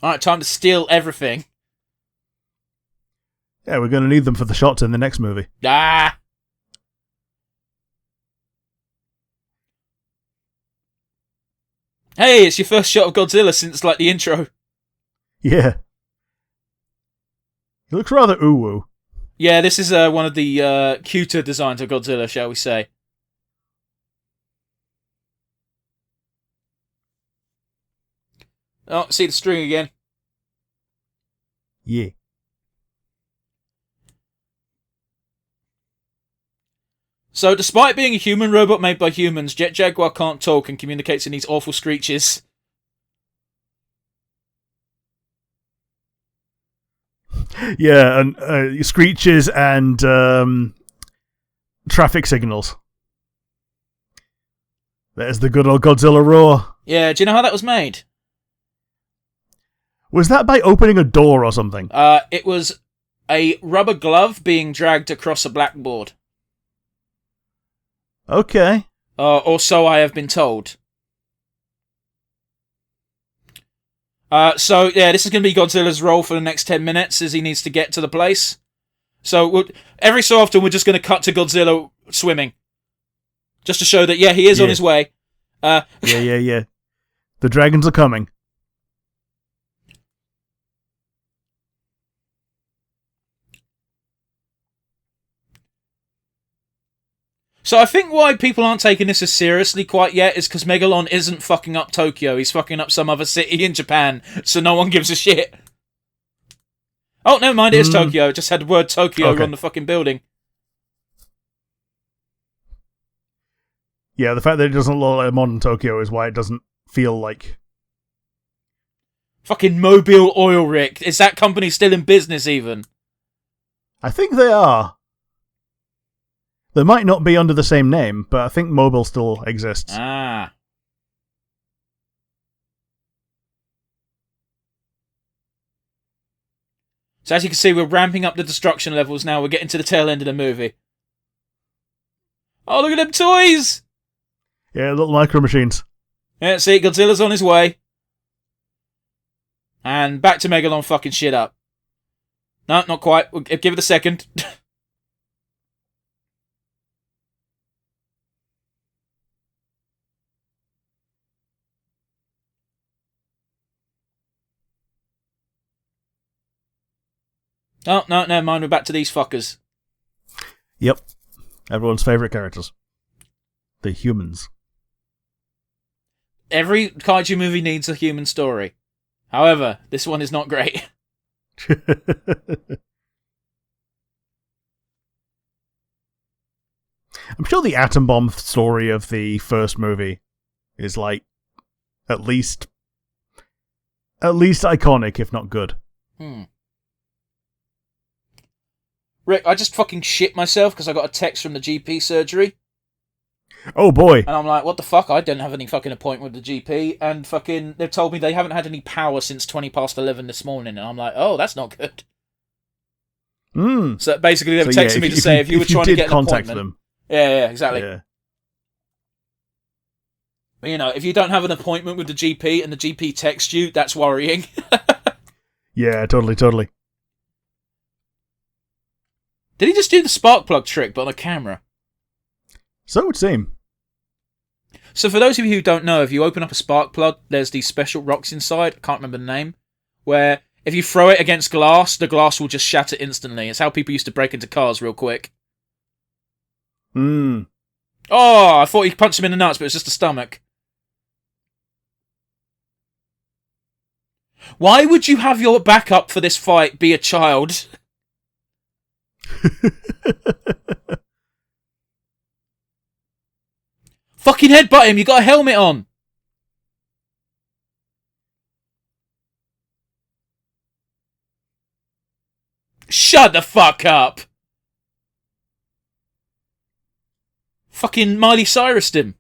Alright, time to steal everything. Yeah, we're going to need them for the shots in the next movie. Ah! Hey, it's your first shot of Godzilla since, like, the intro. Yeah. He looks rather uwu. Yeah, this is one of the cuter designs of Godzilla, shall we say. Oh, see the string again. Yeah. So, despite being a human robot made by humans, Jet Jaguar can't talk and communicates in these awful screeches. Yeah, and screeches and traffic signals. There's the good old Godzilla roar. Yeah, do you know how that was made? Was that by opening a door or something? It was a rubber glove being dragged across a blackboard. Okay. Or so I have been told. So, yeah, this is going to be Godzilla's role for the next 10 minutes as he needs to get to the place. So, every so often, we're just going to cut to Godzilla swimming. Just to show that, yeah, he is on his way. Yeah. The dragons are coming. So I think why people aren't taking this as seriously quite yet is because Megalon isn't fucking up Tokyo. He's fucking up some other city in Japan, so no one gives a shit. Oh, never mind, it is Tokyo. It just had the word Tokyo on the fucking building. Yeah, the fact that it doesn't look like modern Tokyo is why it doesn't feel like... Fucking Mobile Oil Rig. Is that company still in business even? I think they are. They might not be under the same name, but I think Mobile still exists. Ah. So as you can see, we're ramping up the destruction levels now. We're getting to the tail end of the movie. Oh, look at them toys! Yeah, little micro machines. Yeah, see, Godzilla's on his way. And back to Megalon fucking shit up. No, not quite. We'll give it a second. Oh, no, never mind. We're back to these fuckers. Yep. Everyone's favourite characters. The humans. Every kaiju movie needs a human story. However, this one is not great. I'm sure the atom bomb story of the first movie is like at least iconic, if not good. Rick, I just fucking shit myself because I got a text from the GP surgery. Oh boy. And I'm like, what the fuck? I didn't have any fucking appointment with the GP. And fucking, they've told me they haven't had any power since 20 past 11 this morning. And I'm like, oh, that's not good. So basically, they've texted me to say if you were trying to get an appointment. Them. Yeah, exactly. Yeah. But, you know, if you don't have an appointment with the GP and the GP texts you, that's worrying. Yeah, totally. Did he just do the spark plug trick, but on a camera? So it would seem. So for those of you who don't know, if you open up a spark plug, there's these special rocks inside, I can't remember the name, where if you throw it against glass, the glass will just shatter instantly. It's how people used to break into cars real quick. Oh, I thought he punched him in the nuts, but it's just the stomach. Why would you have your backup for this fight be a child? Fucking headbutt him, you got a helmet on! Shut the fuck up! Fucking Miley Cyrus'd him.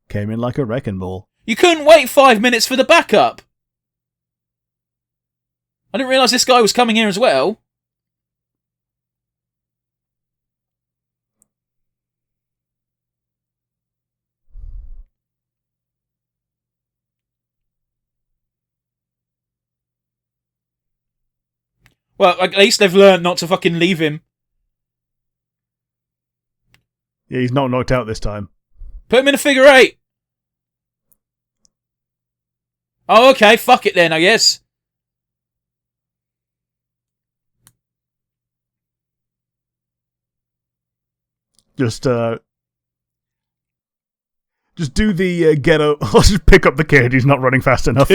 Came in like a wrecking ball. You couldn't wait 5 minutes for the backup! I didn't realise this guy was coming here as well. Well, at least they've learned not to fucking leave him. Yeah, he's not knocked out this time. Put him in a figure eight! Oh, okay, fuck it then, I guess. Just do the ghetto. Let's just pick up the kid. He's not running fast enough.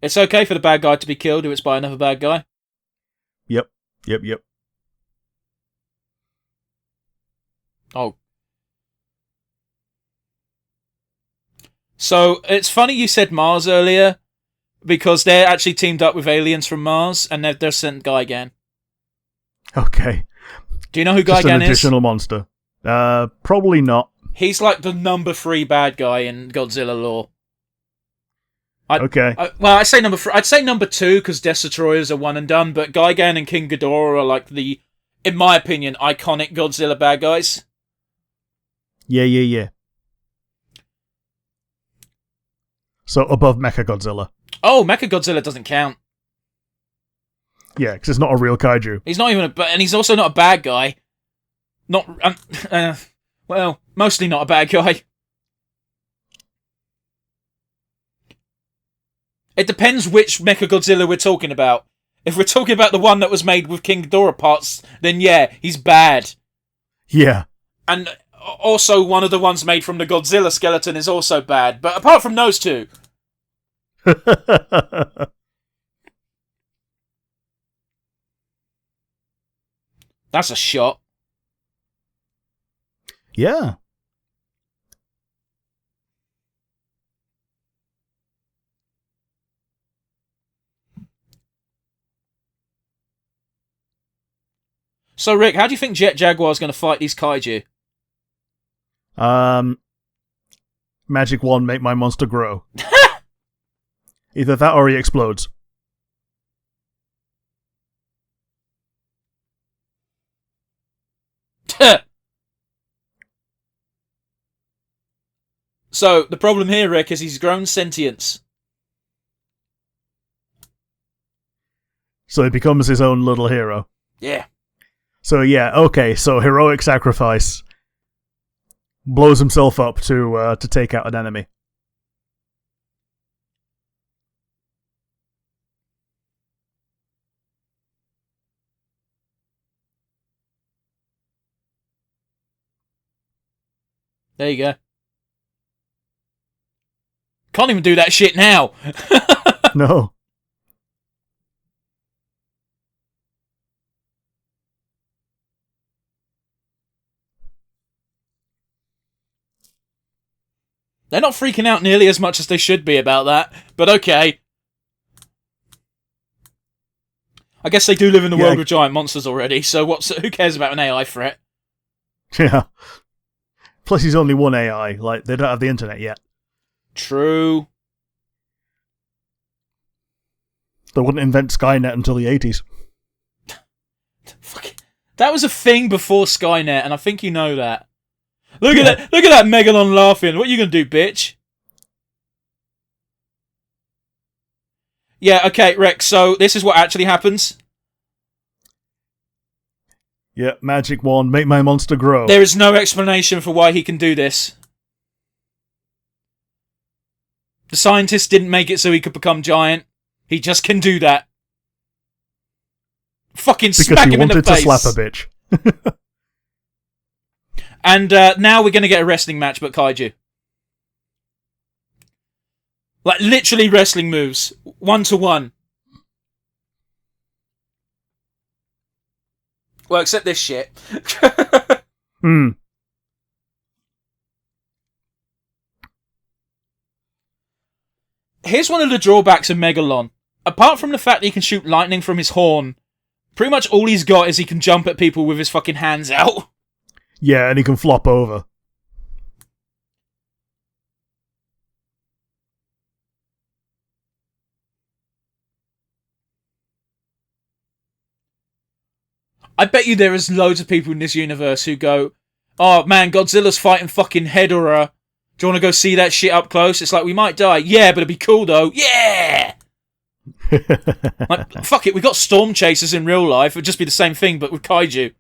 It's okay for the bad guy to be killed if it's by another bad guy. Yep. Oh. So, it's funny you said Mars earlier, because they're actually teamed up with aliens from Mars, and they're sent Gigan. Okay. Do you know who Just Gigan an is? additional monster. Probably not. He's like the number 3 bad guy in Godzilla lore. Okay. I'd say number 3. I'd say number 2 because Death Destroyers are one and done, but Gigan and King Ghidorah are like the, in my opinion, iconic Godzilla bad guys. Yeah. So above Mechagodzilla. Oh, Mechagodzilla doesn't count. Yeah, because it's not a real kaiju. He's not even and he's also not a bad guy. Not, well, mostly not a bad guy. It depends which Mechagodzilla we're talking about. If we're talking about the one that was made with King Ghidorah parts, then yeah, he's bad. Yeah. And also one of the ones made from the Godzilla skeleton is also bad. But apart from those two... That's a shot. Yeah. So, Rick, how do you think Jet Jaguar's going to fight these kaiju? Magic wand, make my monster grow. Either that or he explodes. So, the problem here, Rick, is he's grown sentience. So he becomes his own little hero. Yeah. So yeah, okay, so heroic sacrifice. Blows himself up to take out an enemy. There you go. Can't even do that shit now. No. They're not freaking out nearly as much as they should be about that, but okay. I guess they do live in the world with giant monsters already, so who cares about an AI threat? Yeah. Plus he's only one AI, like, they don't have the internet yet. True. They wouldn't invent Skynet until the 80s. Fuck it. That was a thing before Skynet, and I think you know that. Look at that Megalon laughing. What are you gonna do, bitch? Yeah, okay, Rex, so this is what actually happens. Yeah, magic wand, make my monster grow. There is no explanation for why he can do this. The scientist didn't make it so he could become giant. He just can do that. Fucking smack him in the face. Because he wanted to slap a bitch. And now we're going to get a wrestling match, but Kaiju. Like, literally wrestling moves. 1-to-1. Well, except this shit. Here's one of the drawbacks of Megalon. Apart from the fact that he can shoot lightning from his horn, pretty much all he's got is he can jump at people with his fucking hands out. Yeah, and he can flop over. I bet you there is loads of people in this universe who go, oh man, Godzilla's fighting fucking Hedorah. Do you want to go see that shit up close? It's like, we might die. Yeah, but it'd be cool though. Yeah! Like, fuck it, we got storm chasers in real life. It'd just be the same thing, but with Kaiju.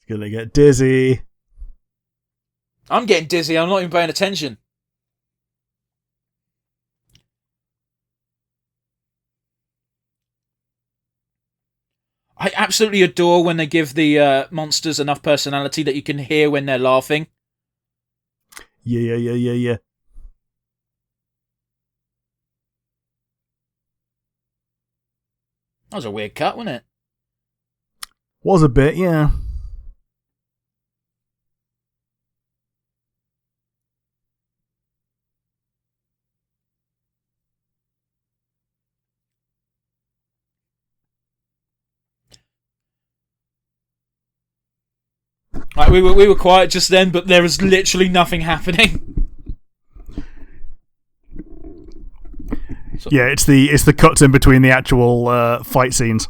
He's gonna get dizzy. I'm getting dizzy, I'm not even paying attention. I absolutely adore when they give the monsters enough personality that you can hear when they're laughing. Yeah. That was a weird cut, wasn't it? Was a bit, yeah. Like, we were quiet just then, but there was literally nothing happening. So, yeah, it's the cuts in between the actual fight scenes.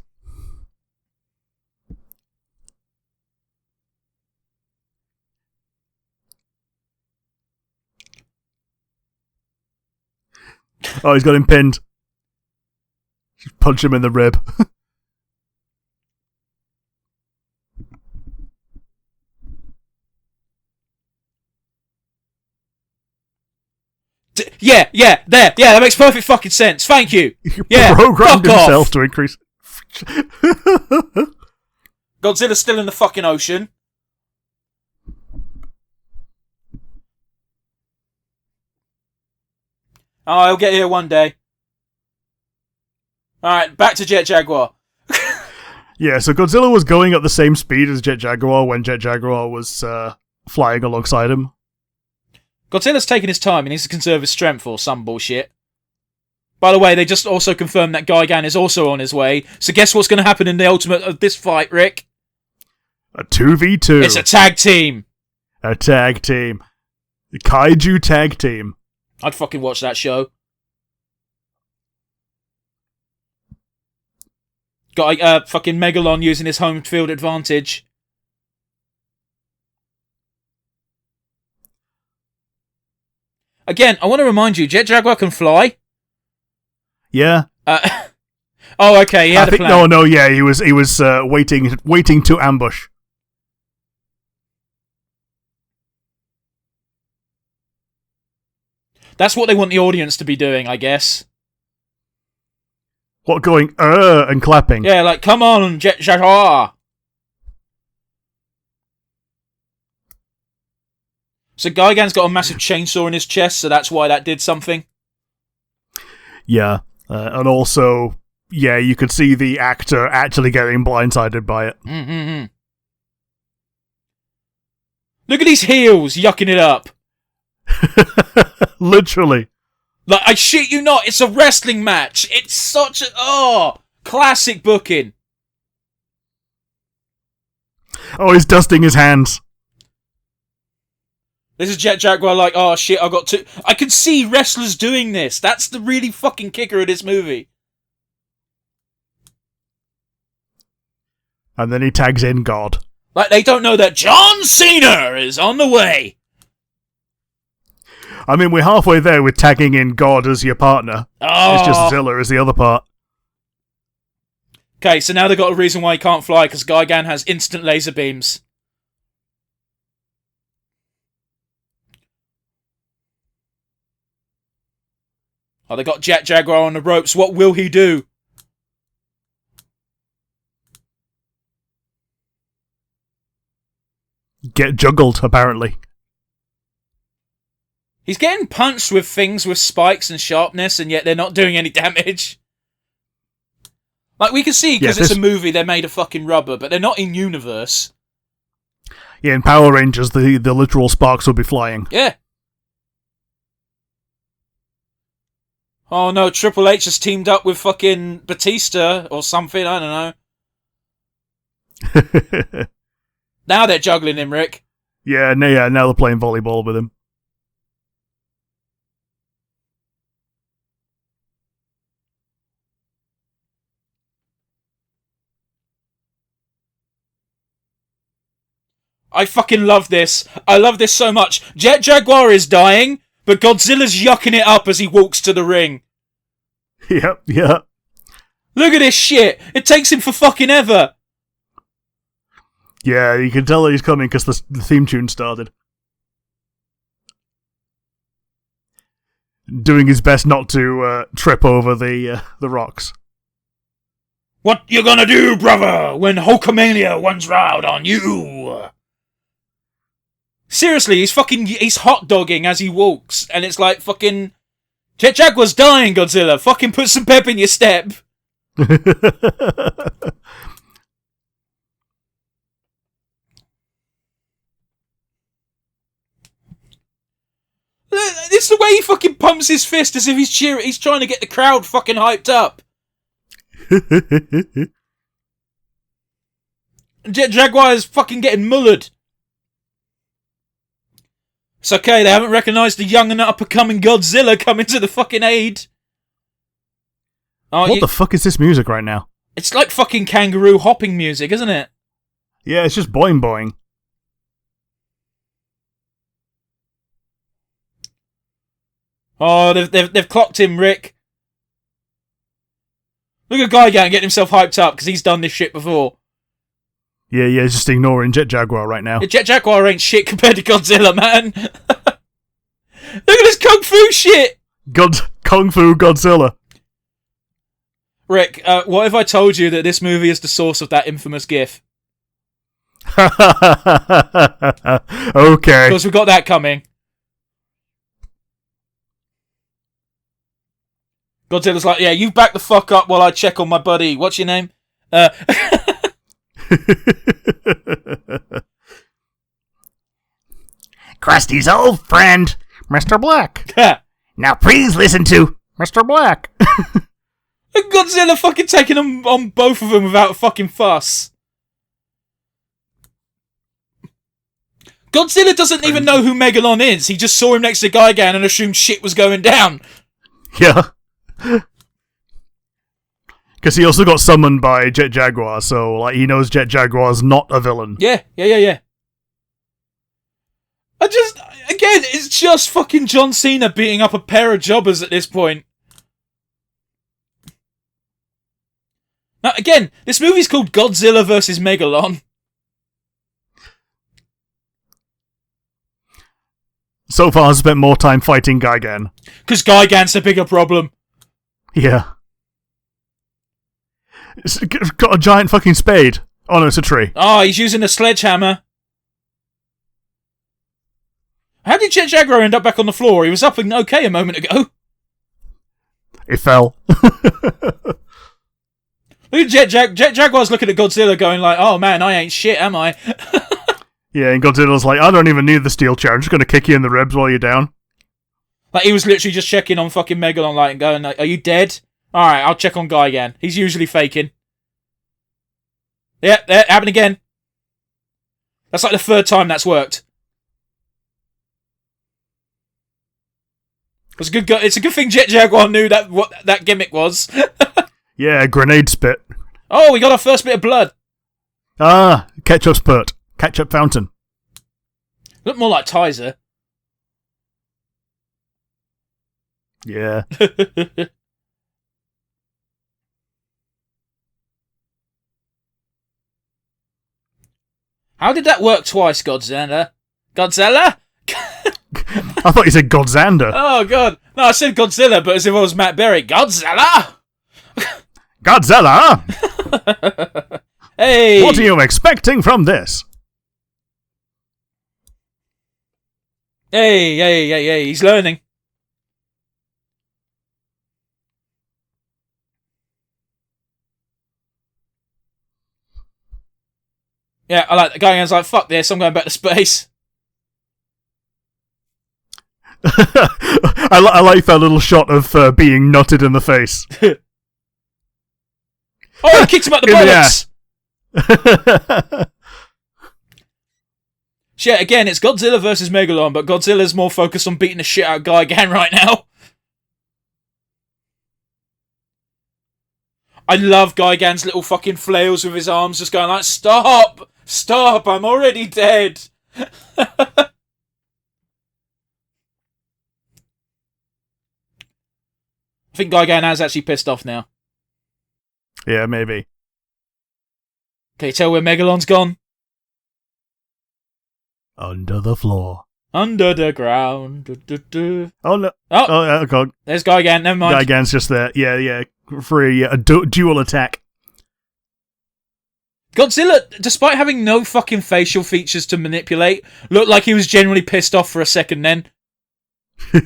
Oh, he's got him pinned. Just punch him in the rib. Yeah, that makes perfect fucking sense. Thank you. Yeah, programmed fuck himself off. to increase. Godzilla's still in the fucking ocean. Oh, he'll get here one day. Alright, back to Jet Jaguar. Yeah, so Godzilla was going at the same speed as Jet Jaguar when Jet Jaguar was flying alongside him. Godzilla's taking his time. He needs to conserve his strength or some bullshit. By the way, they just also confirmed that Gigan is also on his way. So guess what's going to happen in the ultimate of this fight, Rick? A 2v2. It's a tag team. A tag team. The Kaiju tag team. I'd fucking watch that show. Got fucking Megalon using his home field advantage. Again, I want to remind you, Jet Jaguar can fly. Yeah. Oh, okay, he had a plan. No, yeah, he was waiting to ambush. That's what they want the audience to be doing, I guess. What, going, and clapping? Yeah, like, come on, Jet Jaguar. So Gigan's got a massive chainsaw in his chest, so that's why that did something. Yeah, and also, yeah, you could see the actor actually getting blindsided by it. Mm-hmm. Look at these heels yucking it up. Literally. Like, I shit you not, it's a wrestling match. It's such a... classic booking. Oh, he's dusting his hands. This is Jet Jaguar like, oh shit, I got to... I can see wrestlers doing this. That's the really fucking kicker of this movie. And then he tags in God. Like, they don't know that John Cena is on the way. I mean, we're halfway there with tagging in God as your partner. Oh. It's just Zilla as the other part. Okay, so now they've got a reason why he can't fly, because Gigan has instant laser beams. Oh, they got Jet Jaguar on the ropes. What will he do? Get juggled, apparently. He's getting punched with things with spikes and sharpness, and yet they're not doing any damage. Like, we can see, because it's a movie, they're made of fucking rubber, but they're not in universe. Yeah, in Power Rangers, the literal sparks will be flying. Yeah. Oh no, Triple H has teamed up with fucking Batista or something, I don't know. Now they're juggling him, Rick. Yeah, now they're playing volleyball with him. I fucking love this. I love this so much. Jet Jaguar is dying, but Godzilla's yucking it up as he walks to the ring. Yep. Look at this shit. It takes him for fucking ever. Yeah, you can tell that he's coming because the theme tune started. Doing his best not to trip over the rocks. What you gonna do, brother, when Hulkamania runs round on you? Seriously, he's hot dogging as he walks, and it's like fucking Jet Jaguar's dying, Godzilla. Fucking put some pep in your step. It's the way he fucking pumps his fist as if he's trying to get the crowd fucking hyped up. Jet Jaguar is fucking getting mullered. It's okay, they haven't recognised the young and up-and-coming Godzilla coming to the fucking aid. What the fuck is this music right now? It's like fucking kangaroo hopping music, isn't it? Yeah, it's just boing boing. Oh, they've clocked him, Rick. Look at Gigan getting himself hyped up because he's done this shit before. Yeah, he's just ignoring Jet Jaguar right now. Yeah, Jet Jaguar ain't shit compared to Godzilla, man. Look at this kung fu shit. Kung Fu Godzilla. Rick, what if I told you that this movie is the source of that infamous GIF? Okay. Because we got that coming. Godzilla's like, yeah, you back the fuck up while I check on my buddy. What's your name? Krusty's old friend, Mr. Black. Now please listen to Mr. Black. Godzilla fucking taking on both of them without a fucking fuss. Godzilla doesn't even know who Megalon is. He just saw him next to Gigan and assumed shit was going down. Yeah. Because he also got summoned by Jet Jaguar, so like he knows Jet Jaguar's not a villain. Yeah. Again, it's just fucking John Cena beating up a pair of jobbers at this point. Now, again, this movie's called Godzilla Vs Megalon. So far, I've spent more time fighting Gigan. Because Gigan's the bigger problem. Yeah. It's got a giant fucking spade. Oh no, it's a tree. Oh, he's using a sledgehammer. How did Jet Jaguar end up back on the floor? He was up and okay a moment ago. It fell. Look at Jet Jaguar's looking at Godzilla going like, oh man, I ain't shit, am I? Yeah, and Godzilla's like, I don't even need the steel chair. I'm just going to kick you in the ribs while you're down. Like, he was literally just checking on fucking Megalon, like, and going, like, are you dead? Alright, I'll check on Gigan. He's usually faking. Yeah, that happened again. That's like the third time that's worked. It's a good thing Jet Jaguar knew what that gimmick was. Yeah, grenade spit. Oh, we got our first bit of blood. Ah, ketchup spurt. Ketchup fountain. Look more like Tizer. Yeah. How did that work twice, Godzilla? Godzilla? I thought you said Godzander. Oh, God. No, I said Godzilla, but as if it was Matt Berry. Godzilla! Godzilla! Hey! What are you expecting from this? Hey, he's learning. Yeah, I like the guy who's like, fuck this, I'm going back to space. I like that little shot of being nutted in the face. Oh, he kicked him out the bollocks! Yeah, again, it's Godzilla versus Megalon, but Godzilla's more focused on beating the shit out of Gigan right now. I love Gigan's little fucking flails with his arms just going like, stop! Stop! I'm already dead! I think Gigan has actually pissed off now. Yeah, maybe. Can you tell where Megalon's gone? Under the floor. Under the ground. Oh, no. Oh, God. There's Gigan, never mind. Gigan's just there. Yeah. For a dual attack. Godzilla, despite having no fucking facial features to manipulate, looked like he was genuinely pissed off for a second then. He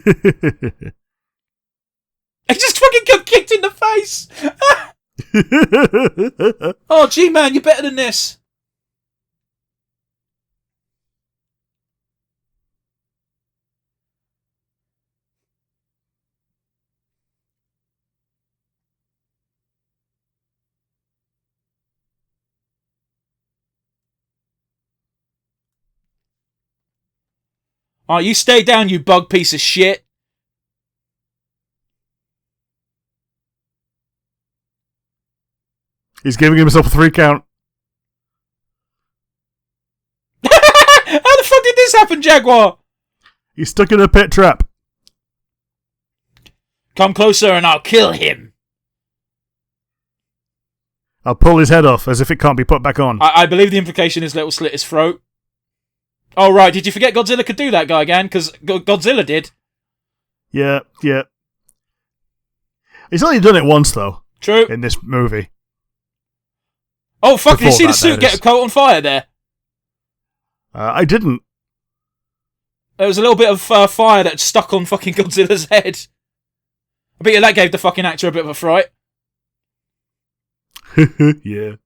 just fucking got kicked in the face! Oh, G-Man, you're better than this! Oh, you stay down, you bug piece of shit. He's giving himself a 3 count. How the fuck did this happen, Jaguar? He's stuck in a pit trap. Come closer and I'll kill him. I'll pull his head off as if it can't be put back on. I believe the implication is little slit his throat. Oh, right. Did you forget Godzilla could do that guy again? Because Godzilla did. Yeah. He's only done it once, though. True. In this movie. Oh, fuck. Did you see the suit get caught on fire there? I didn't. There was a little bit of fire that stuck on fucking Godzilla's head. I bet you that gave the fucking actor a bit of a fright. Yeah.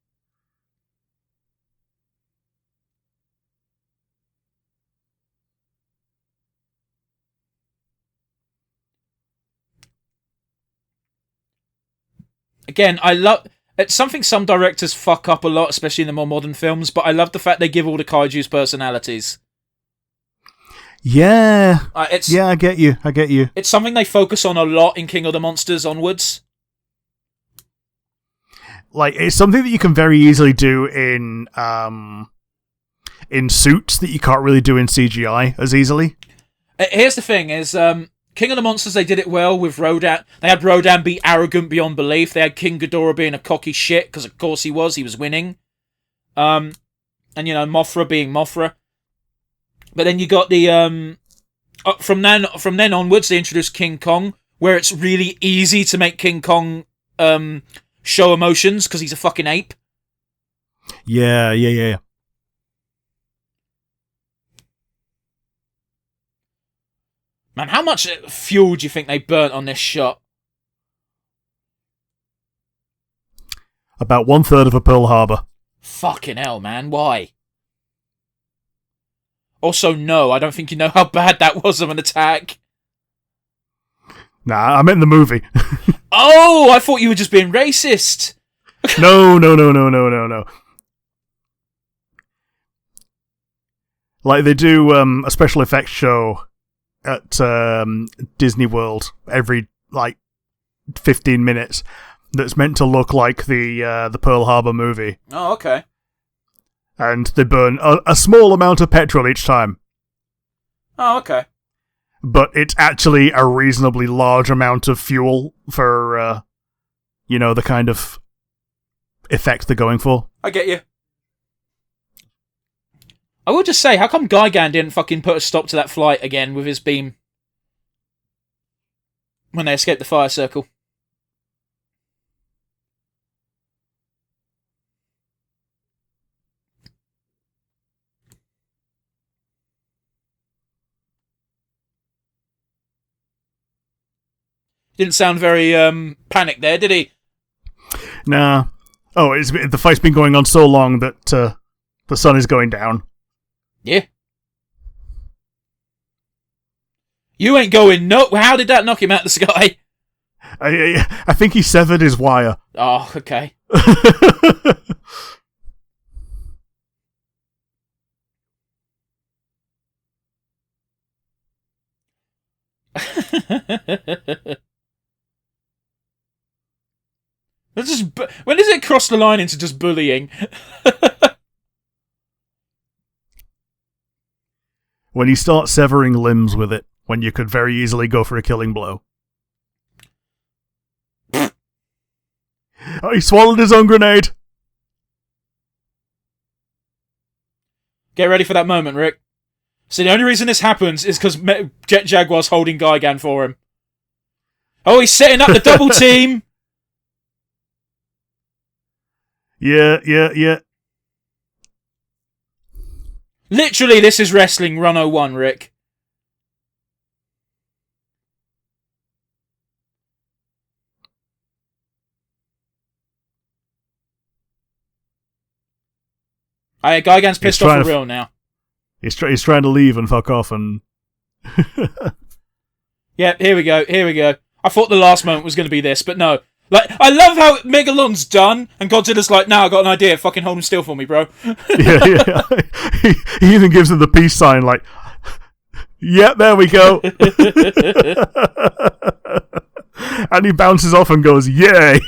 Again, I love... It's something some directors fuck up a lot, especially in the more modern films, but I love the fact they give all the kaijus personalities. Yeah. Yeah, I get you. It's something they focus on a lot in King of the Monsters onwards. Like, it's something that you can very easily do in in suits that you can't really do in CGI as easily. Here's the thing: is King of the Monsters, they did it well with Rodan. They had Rodan be arrogant beyond belief. They had King Ghidorah being a cocky shit, because of course he was winning. And, Mothra being Mothra. But then you got the, from then onwards, they introduced King Kong, where it's really easy to make King Kong, show emotions, because he's a fucking ape. Yeah. Man, how much fuel do you think they burnt on this shot? About 1/3 of a Pearl Harbor. Fucking hell, man. Why? Also, no, I don't think you know how bad that was of an attack. Nah, I meant the movie. Oh, I thought you were just being racist. No. Like, they do a special effects show at Disney World every 15 minutes that's meant to look like the Pearl Harbor movie. Oh, okay. And they burn a small amount of petrol each time. Oh, okay. But it's actually a reasonably large amount of fuel for the kind of effect they're going for. I get you. I will just say, how come Gigan didn't fucking put a stop to that flight again with his beam when they escaped the fire circle? Didn't sound very panicked there, did he? Nah. Oh, the fight's been going on so long that the sun is going down. Yeah. You ain't going no. How did that knock him out of the sky? I think he severed his wire. Oh, okay. When does it cross the line into just bullying? When you start severing limbs with it, when you could very easily go for a killing blow. Oh, he swallowed his own grenade! Get ready for that moment, Rick. So the only reason this happens is because Jet Jaguar's holding Gigan for him. Oh, he's setting up the double team! Yeah. Literally, this is Wrestling 101, Rick. Gigan's pissed off for real now. He's trying to leave and fuck off and... Yeah, here we go. I thought the last moment was going to be this, but no. Like, I love how Megalon's done, and Godzilla's like, "Nah, I got an idea. Fucking hold him still for me, bro." Yeah. He even gives him the peace sign, like, "Yeah, there we go." And he bounces off and goes, "Yay!"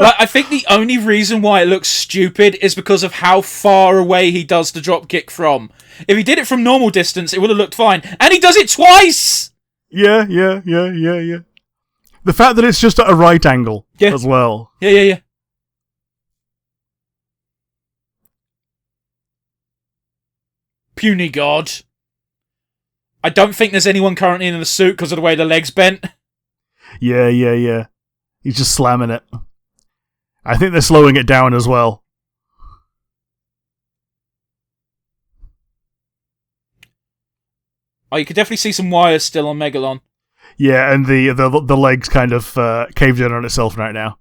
Like, I think the only reason why it looks stupid is because of how far away he does the drop kick from. If he did it from normal distance, it would have looked fine, and he does it twice. Yeah. The fact that it's just at a right angle as well. Yeah. Puny God. I don't think there's anyone currently in the suit because of the way the leg's bent. Yeah. He's just slamming it. I think they're slowing it down as well. Oh, you could definitely see some wires still on Megalon. Yeah, and the leg's kind of caved in on itself right now.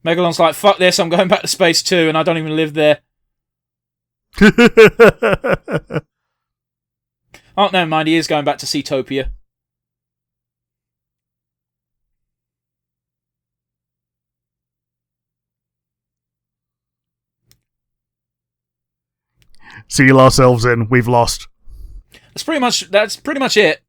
Megalon's like, "Fuck this, I'm going back to space too, and I don't even live there." Oh, never mind, he is going back to Seatopia. Seal ourselves in. We've lost. That's pretty much it.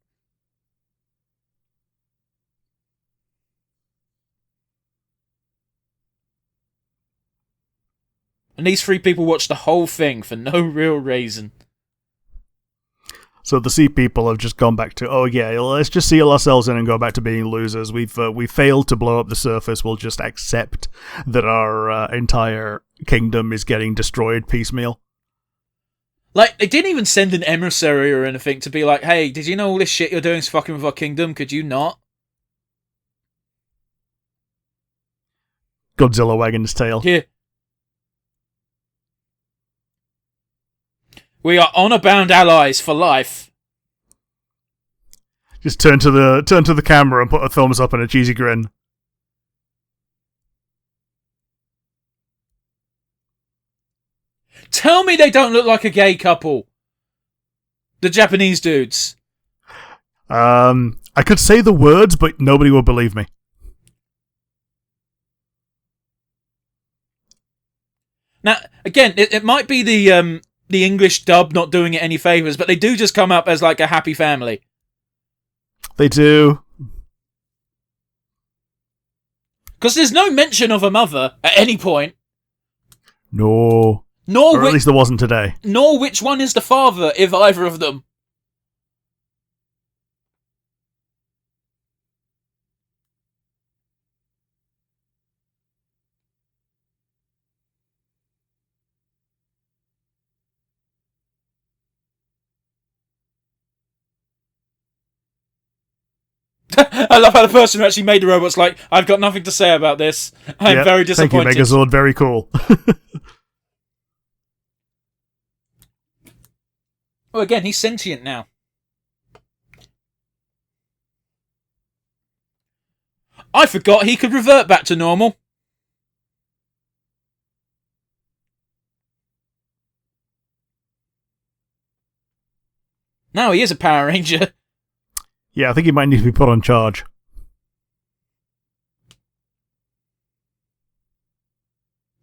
And these 3 people watched the whole thing for no real reason. So the sea people have just gone back to, oh yeah, let's just seal ourselves in and go back to being losers. We failed to blow up the surface. We'll just accept that our entire kingdom is getting destroyed piecemeal. Like, they didn't even send an emissary or anything to be like, hey, did you know all this shit you're doing is fucking with our kingdom? Could you not? Godzilla wagging his tail. Yeah. We are honor-bound allies for life. Just turn to the camera and put a thumbs up and a cheesy grin. Tell me they don't look like a gay couple. The Japanese dudes. I could say the words, but nobody will believe me. Now, again, it might be the English dub not doing it any favours, but they do just come up as like a happy family. They do. Because there's no mention of a mother at any point. No. Or at least there wasn't today. Nor which one is the father, if either of them. I love how the person who actually made the robot's like, I've got nothing to say about this. I'm very disappointed. Thank you, Megazord. Very cool. Well, again, he's sentient now. I forgot he could revert back to normal. Now he is a Power Ranger. Yeah, I think he might need to be put on charge.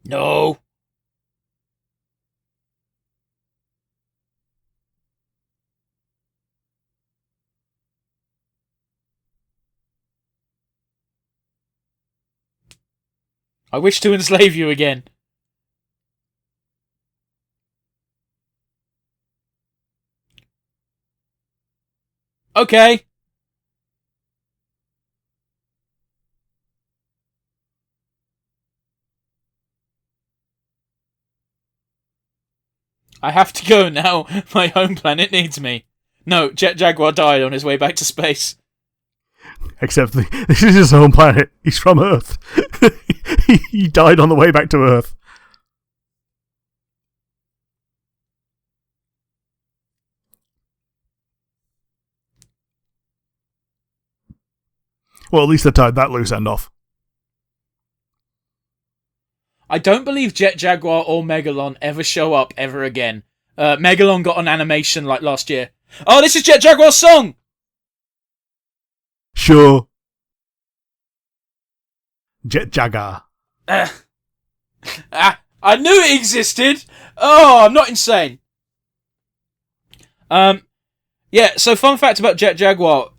No. I wish to enslave you again. Okay. I have to go now. My home planet needs me. No, Jet Jaguar died on his way back to space. Except this is his home planet. He's from Earth. He died on the way back to Earth. Well, at least they tied that loose end off. I don't believe Jet Jaguar or Megalon ever show up ever again. Megalon got an animation like last year. Oh, this is Jet Jaguar's song! Sure. Jet Jaguar. I knew it existed! Oh, I'm not insane. Yeah, so fun fact about Jet Jaguar.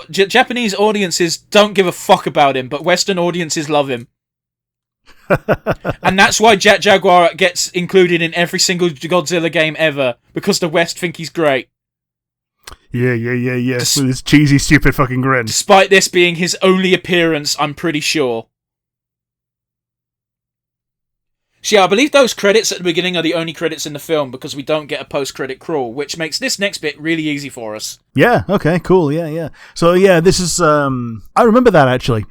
Japanese audiences don't give a fuck about him, but Western audiences love him. And that's why Jet Jaguar gets included in every single Godzilla game ever, because the West think he's great. Yeah. With his cheesy, stupid fucking grin. Despite this being his only appearance, I'm pretty sure. So yeah, I believe those credits at the beginning are the only credits in the film because we don't get a post-credit crawl, which makes this next bit really easy for us. Yeah, okay, cool, yeah. So yeah, this is, I remember that actually.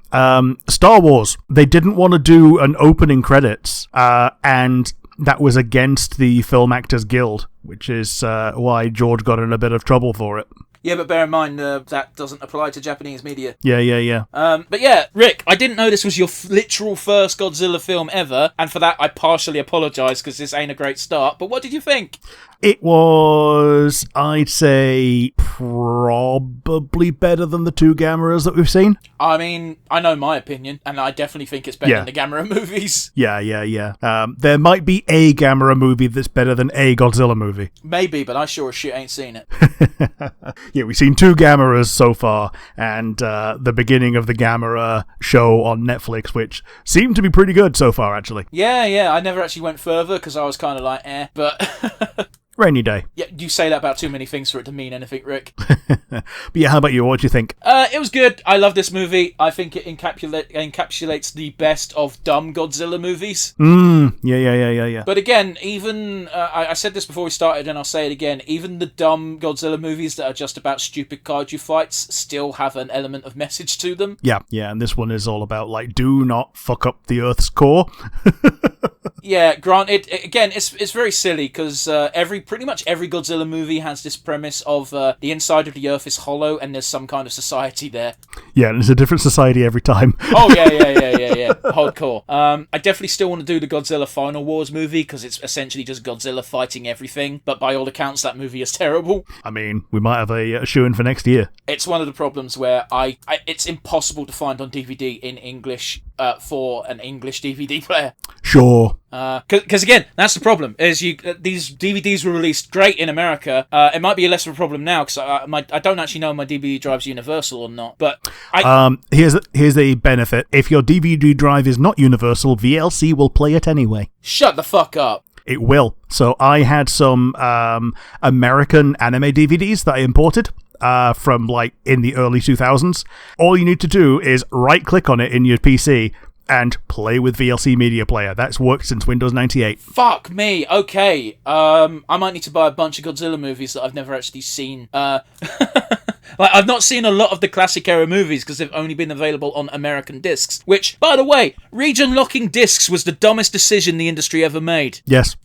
Star Wars, they didn't want to do an opening credits, and that was against the Film Actors Guild, which is why George got in a bit of trouble for it. Yeah, but bear in mind, that doesn't apply to Japanese media. Yeah. But yeah, Rick, I didn't know this was your literal first Godzilla film ever, and for that I partially apologise because this ain't a great start, but what did you think? It was, I'd say, probably better than the two Gameras that we've seen. I mean, I know my opinion, and I definitely think it's better than the Gamera movies. Yeah. There might be a Gamera movie that's better than a Godzilla movie. Maybe, but I sure as shit ain't seen it. Yeah, we've seen 2 Gameras so far, and the beginning of the Gamera show on Netflix, which seemed to be pretty good so far, actually. Yeah, I never actually went further because I was kind of like, but... Rainy day. Yeah, you say that about too many things for it to mean anything, Rick. But yeah, how about you? What do you think? It was good. I love this movie. I think it encapsulates the best of dumb Godzilla movies. Yeah. But again, even... I said this before we started, and I'll say it again. Even the dumb Godzilla movies that are just about stupid kaiju fights still have an element of message to them. Yeah, and this one is all about, like, do not fuck up the Earth's core. Yeah, granted, again, it's very silly because pretty much every Godzilla movie has this premise of the inside of the Earth is hollow and there's some kind of society there. Yeah, and it's a different society every time. Oh, yeah. Hardcore. I definitely still want to do the Godzilla Final Wars movie because it's essentially just Godzilla fighting everything, but by all accounts, that movie is terrible. I mean, we might have a shoe-in for next year. It's one of the problems where it's impossible to find on DVD in English for an English DVD player. Sure. Because again, that's the problem. Is these DVDs were released great in America. It might be less of a problem now because I don't actually know if my DVD drive's universal or not. But here's a benefit: if your DVD drive is not universal, VLC will play it anyway. Shut the fuck up. It will. So I had some American anime DVDs that I imported. From like in the early 2000s. All you need to do is right click on it in your PC and play with VLC Media Player. That's worked since Windows 98. Fuck me. Okay. I might need to buy a bunch of Godzilla movies that I've never actually seen. Like, I've not seen a lot of the classic era movies because they've only been available on American discs. Which, by the way, region locking discs was the dumbest decision the industry ever made. Yes.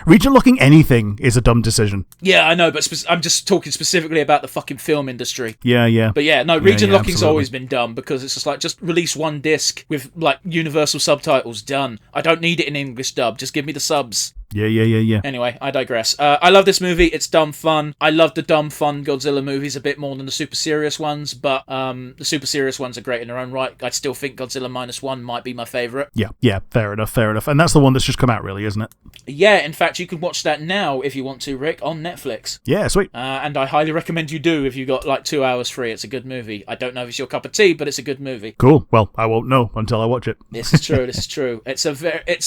Region locking anything is a dumb decision. Yeah, I know, but I'm just talking specifically about the fucking film industry. Yeah. But yeah, no, region locking's absolutely. always been dumb because it's just like, just release one disc with, like, universal subtitles, done. I don't need it in English dub, just give me the subs. Yeah. Anyway, I digress. I love this movie. It's dumb fun. I love the dumb fun Godzilla movies a bit more than the super serious ones, but the super serious ones are great in their own right. I still think Godzilla -1 might be my favourite. Yeah, fair enough. And that's the one that's just come out, really, isn't it? Yeah, in fact, you can watch that now, if you want to, Rick, on Netflix. Yeah, sweet. And I highly recommend you do if you got, like, 2 hours free. It's a good movie. I don't know if it's your cup of tea, but it's a good movie. Cool. Well, I won't know until I watch it. This is true. It's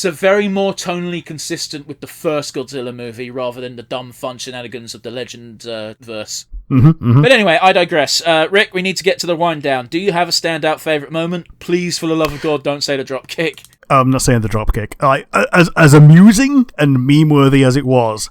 a very more tonally consistent with the first Godzilla movie rather than the dumb fun shenanigans of the Legend verse. But anyway, I digress. Rick, we need to get to the wind down. Do you have a standout favourite moment? Please, for the love of God, don't say the drop kick. I'm not saying the dropkick. As amusing and meme-worthy as it was,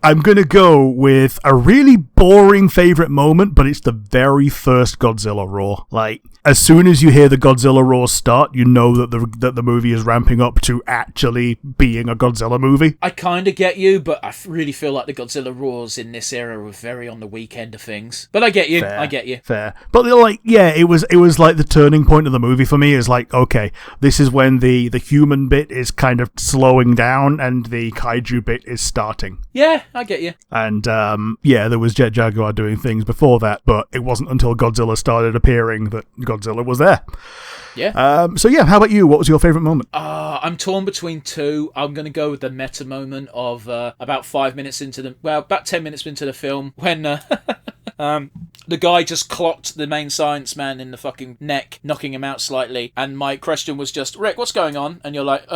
I'm going to go with a really boring favourite moment, but it's the very first Godzilla roar. Like, as soon as you hear the Godzilla roar start, you know that the movie is ramping up to actually being a Godzilla movie. I kind of get you, but I really feel like the Godzilla roars in this era were very on the weak end of things. But I get you. Fair, I get you. Fair. But, like, yeah, it was like the turning point of the movie for me is like, okay, this is when the human bit is kind of slowing down and the kaiju bit is starting. Yeah, I get you. And, yeah, there was Jet Jaguar doing things before that, but it wasn't until Godzilla started appearing that Godzilla was there. Yeah. So, yeah, how about you? What was your favourite moment? I'm torn between two. I'm going to go with the meta moment of about 5 minutes about 10 minutes into the film when the guy just clocked the main science man in the fucking neck, knocking him out slightly. And my question was just, Rick, what's going on? And you're like,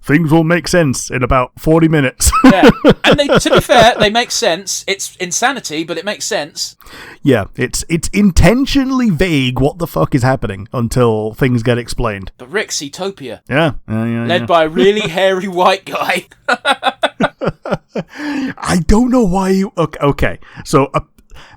Things will make sense in about 40 minutes. Yeah, and to be fair, they make sense. It's insanity, but it makes sense. Yeah, it's intentionally vague what the fuck is happening until things get explained. But Rick's Utopia. Yeah. Led by a really hairy white guy. I don't know why you... Okay, so...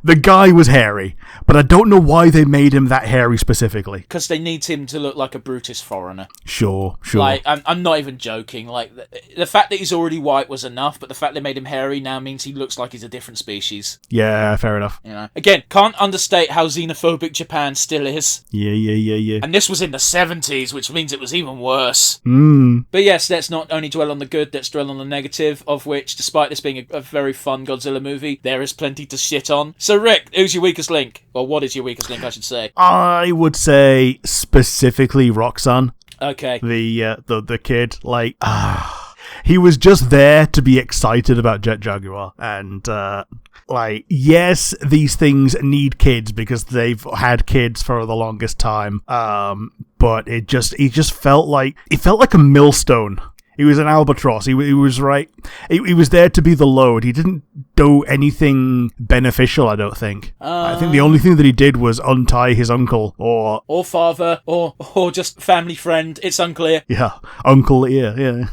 the guy was hairy, but I don't know why they made him that hairy specifically. Because they need him to look like a Brutus foreigner. Sure. Like, I'm not even joking. Like, the fact that he's already white was enough, but the fact they made him hairy now means he looks like he's a different species. Yeah, fair enough. You know, again, can't understate how xenophobic Japan still is. Yeah. And this was in the 70s, which means it was even worse. Mm. But yes, let's not only dwell on the good, let's dwell on the negative, of which, despite this being a very fun Godzilla movie, there is plenty to shit on. So, Rick, who's your weakest link? Well, what is your weakest link, I should say? I would say specifically Roxanne. Okay. The kid, like, he was just there to be excited about Jet Jaguar. And, yes, these things need kids because they've had kids for the longest time. But he just felt like a millstone. He was an albatross. He was right. He was there to be the load. He didn't do anything beneficial, I don't think. I think the only thing that he did was untie his uncle or father or just family friend. It's unclear. Yeah, uncle. Yeah.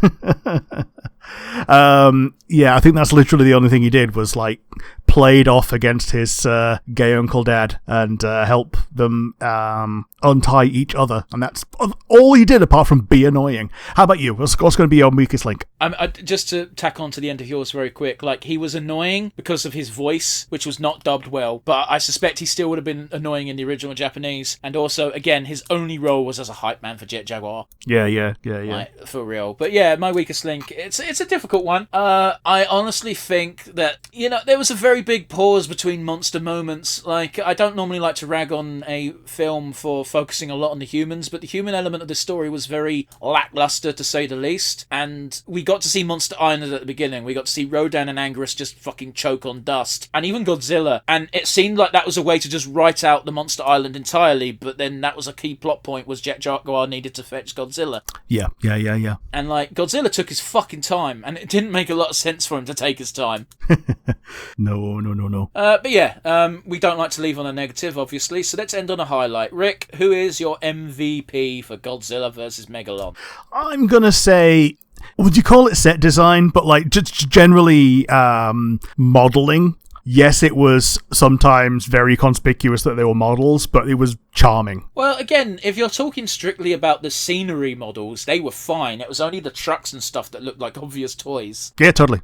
I think that's literally the only thing he did was like played off against his gay uncle dad and help them untie each other, and that's all he did apart from be annoying. How about you? What's going to be your weakest link? Just to tack on to the end of yours very quick, like he was annoying because of his voice, which was not dubbed well, but I suspect he still would have been annoying in the original Japanese, and also again his only role was as a hype man for Jet Jaguar. Yeah. Like, for real. But yeah, my weakest link, it's a difficult one. I honestly think that, there was a very big pause between monster moments. Like, I don't normally like to rag on a film for focusing a lot on the humans, but the human element of this story was very lackluster, to say the least. And we got to see Monster Island at the beginning. We got to see Rodan and Anguirus just fucking choke on dust. And even Godzilla. And it seemed like that was a way to just write out the Monster Island entirely, but then that was a key plot point, was Jet Jaguar needed to fetch Godzilla. Yeah. And, like, Godzilla took his fucking time, and it didn't make a lot of sense for him to take his time. No. But yeah, we don't like to leave on a negative, obviously, so let's end on a highlight. Rick, who is your MVP for Godzilla vs Megalon? I'm gonna say, would you call it set design? But like just generally modeling. Yes, it was sometimes very conspicuous that they were models, but it was charming. Well, again, if you're talking strictly about the scenery models, they were fine. It was only the trucks and stuff that looked like obvious toys. Yeah, totally.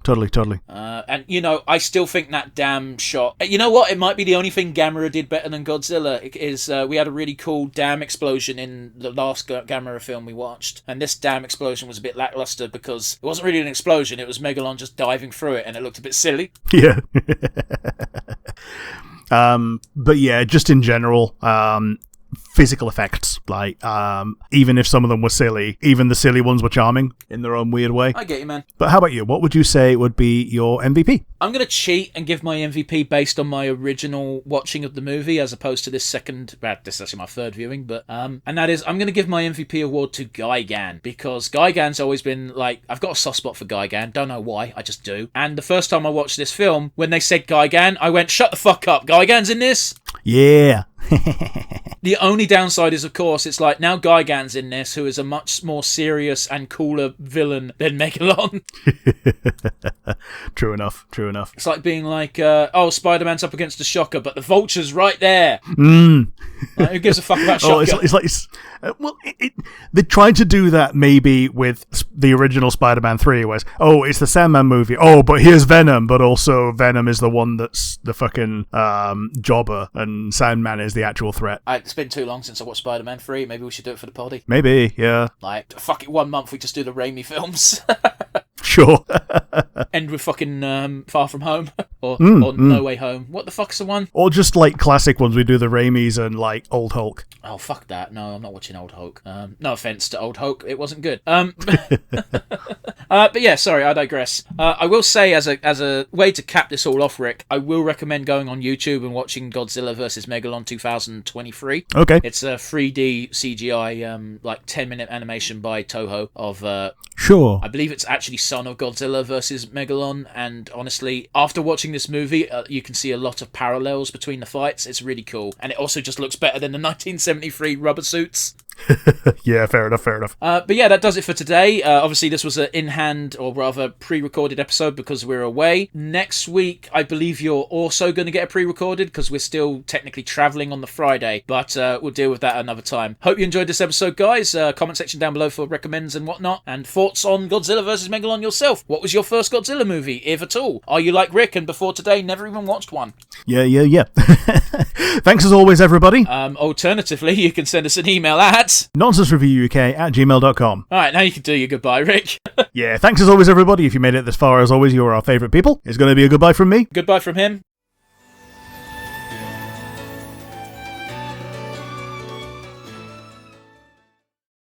And, I still think that dam shot... You know what? It might be the only thing Gamera did better than Godzilla, is we had a really cool dam explosion in the last Gamera film we watched. And this dam explosion was a bit lackluster because it wasn't really an explosion, it was Megalon just diving through it, and it looked a bit silly. Yeah. But yeah, just in general, physical effects, like, even if some of them were silly, even the silly ones were charming in their own weird way. I get you, man. But how about you? What would you say would be your MVP? I'm going to cheat and give my MVP based on my original watching of the movie, as opposed to this second, this is actually my third viewing, but, and that is, I'm going to give my MVP award to Gigan, because Gigan's always been, like, I've got a soft spot for Gigan, don't know why, I just do. And the first time I watched this film, when they said Gigan, I went, shut the fuck up, Gigan's in this? Yeah. The only downside is, of course, it's like, now Gigan's in this, who is a much more serious and cooler villain than Megalon. True enough. It's like being like, Spider-Man's up against the Shocker, but the Vulture's right there. Like, who gives a fuck about Shocker? They tried to do that maybe with the original Spider-Man 3, where it's the Sandman movie. Oh, but here's Venom, but also Venom is the one that's the fucking jobber, and Sandman is the actual threat. It's been too long since I watched Spider-Man 3. Maybe we should do it for the poddy. Maybe, yeah. Like, fuck it, 1 month we just do the Raimi films. Sure. End with fucking Far From Home or No Way Home. What the fuck's the one? Or just like classic ones. We do the Raimis and like Old Hulk. Oh, fuck that. No, I'm not watching Old Hulk. No offense to Old Hulk, it wasn't good. But yeah, sorry, I digress. I will say, as a way to cap this all off, Rick, I will recommend going on YouTube and watching Godzilla vs Megalon 2023. Okay. It's a 3D CGI, like 10-minute animation by Toho of... Sure. I believe it's actually son of Godzilla vs Megalon, and honestly, after watching this movie, you can see a lot of parallels between the fights. It's really cool, and it also just looks better than the 1973 rubber suits. Yeah, fair enough. But yeah, that does it for today. Obviously, this was an in-hand, or rather pre-recorded episode because we're away. Next week, I believe you're also going to get a pre-recorded because we're still technically travelling on the Friday, but we'll deal with that another time. Hope you enjoyed this episode, guys. Comment section down below for recommends and whatnot, and thoughts on Godzilla vs Megalon yourself. What was your first Godzilla movie, if at all? Are you like Rick and before today never even watched one? Yeah. Thanks as always, everybody. Alternatively, you can send us an email at nonsensereviewuk@gmail.com. Alright, now you can do your goodbye, Rick. Yeah, thanks as always, everybody. If you made it this far, as always, you are our favourite people. It's going to be a goodbye from me. Goodbye from him.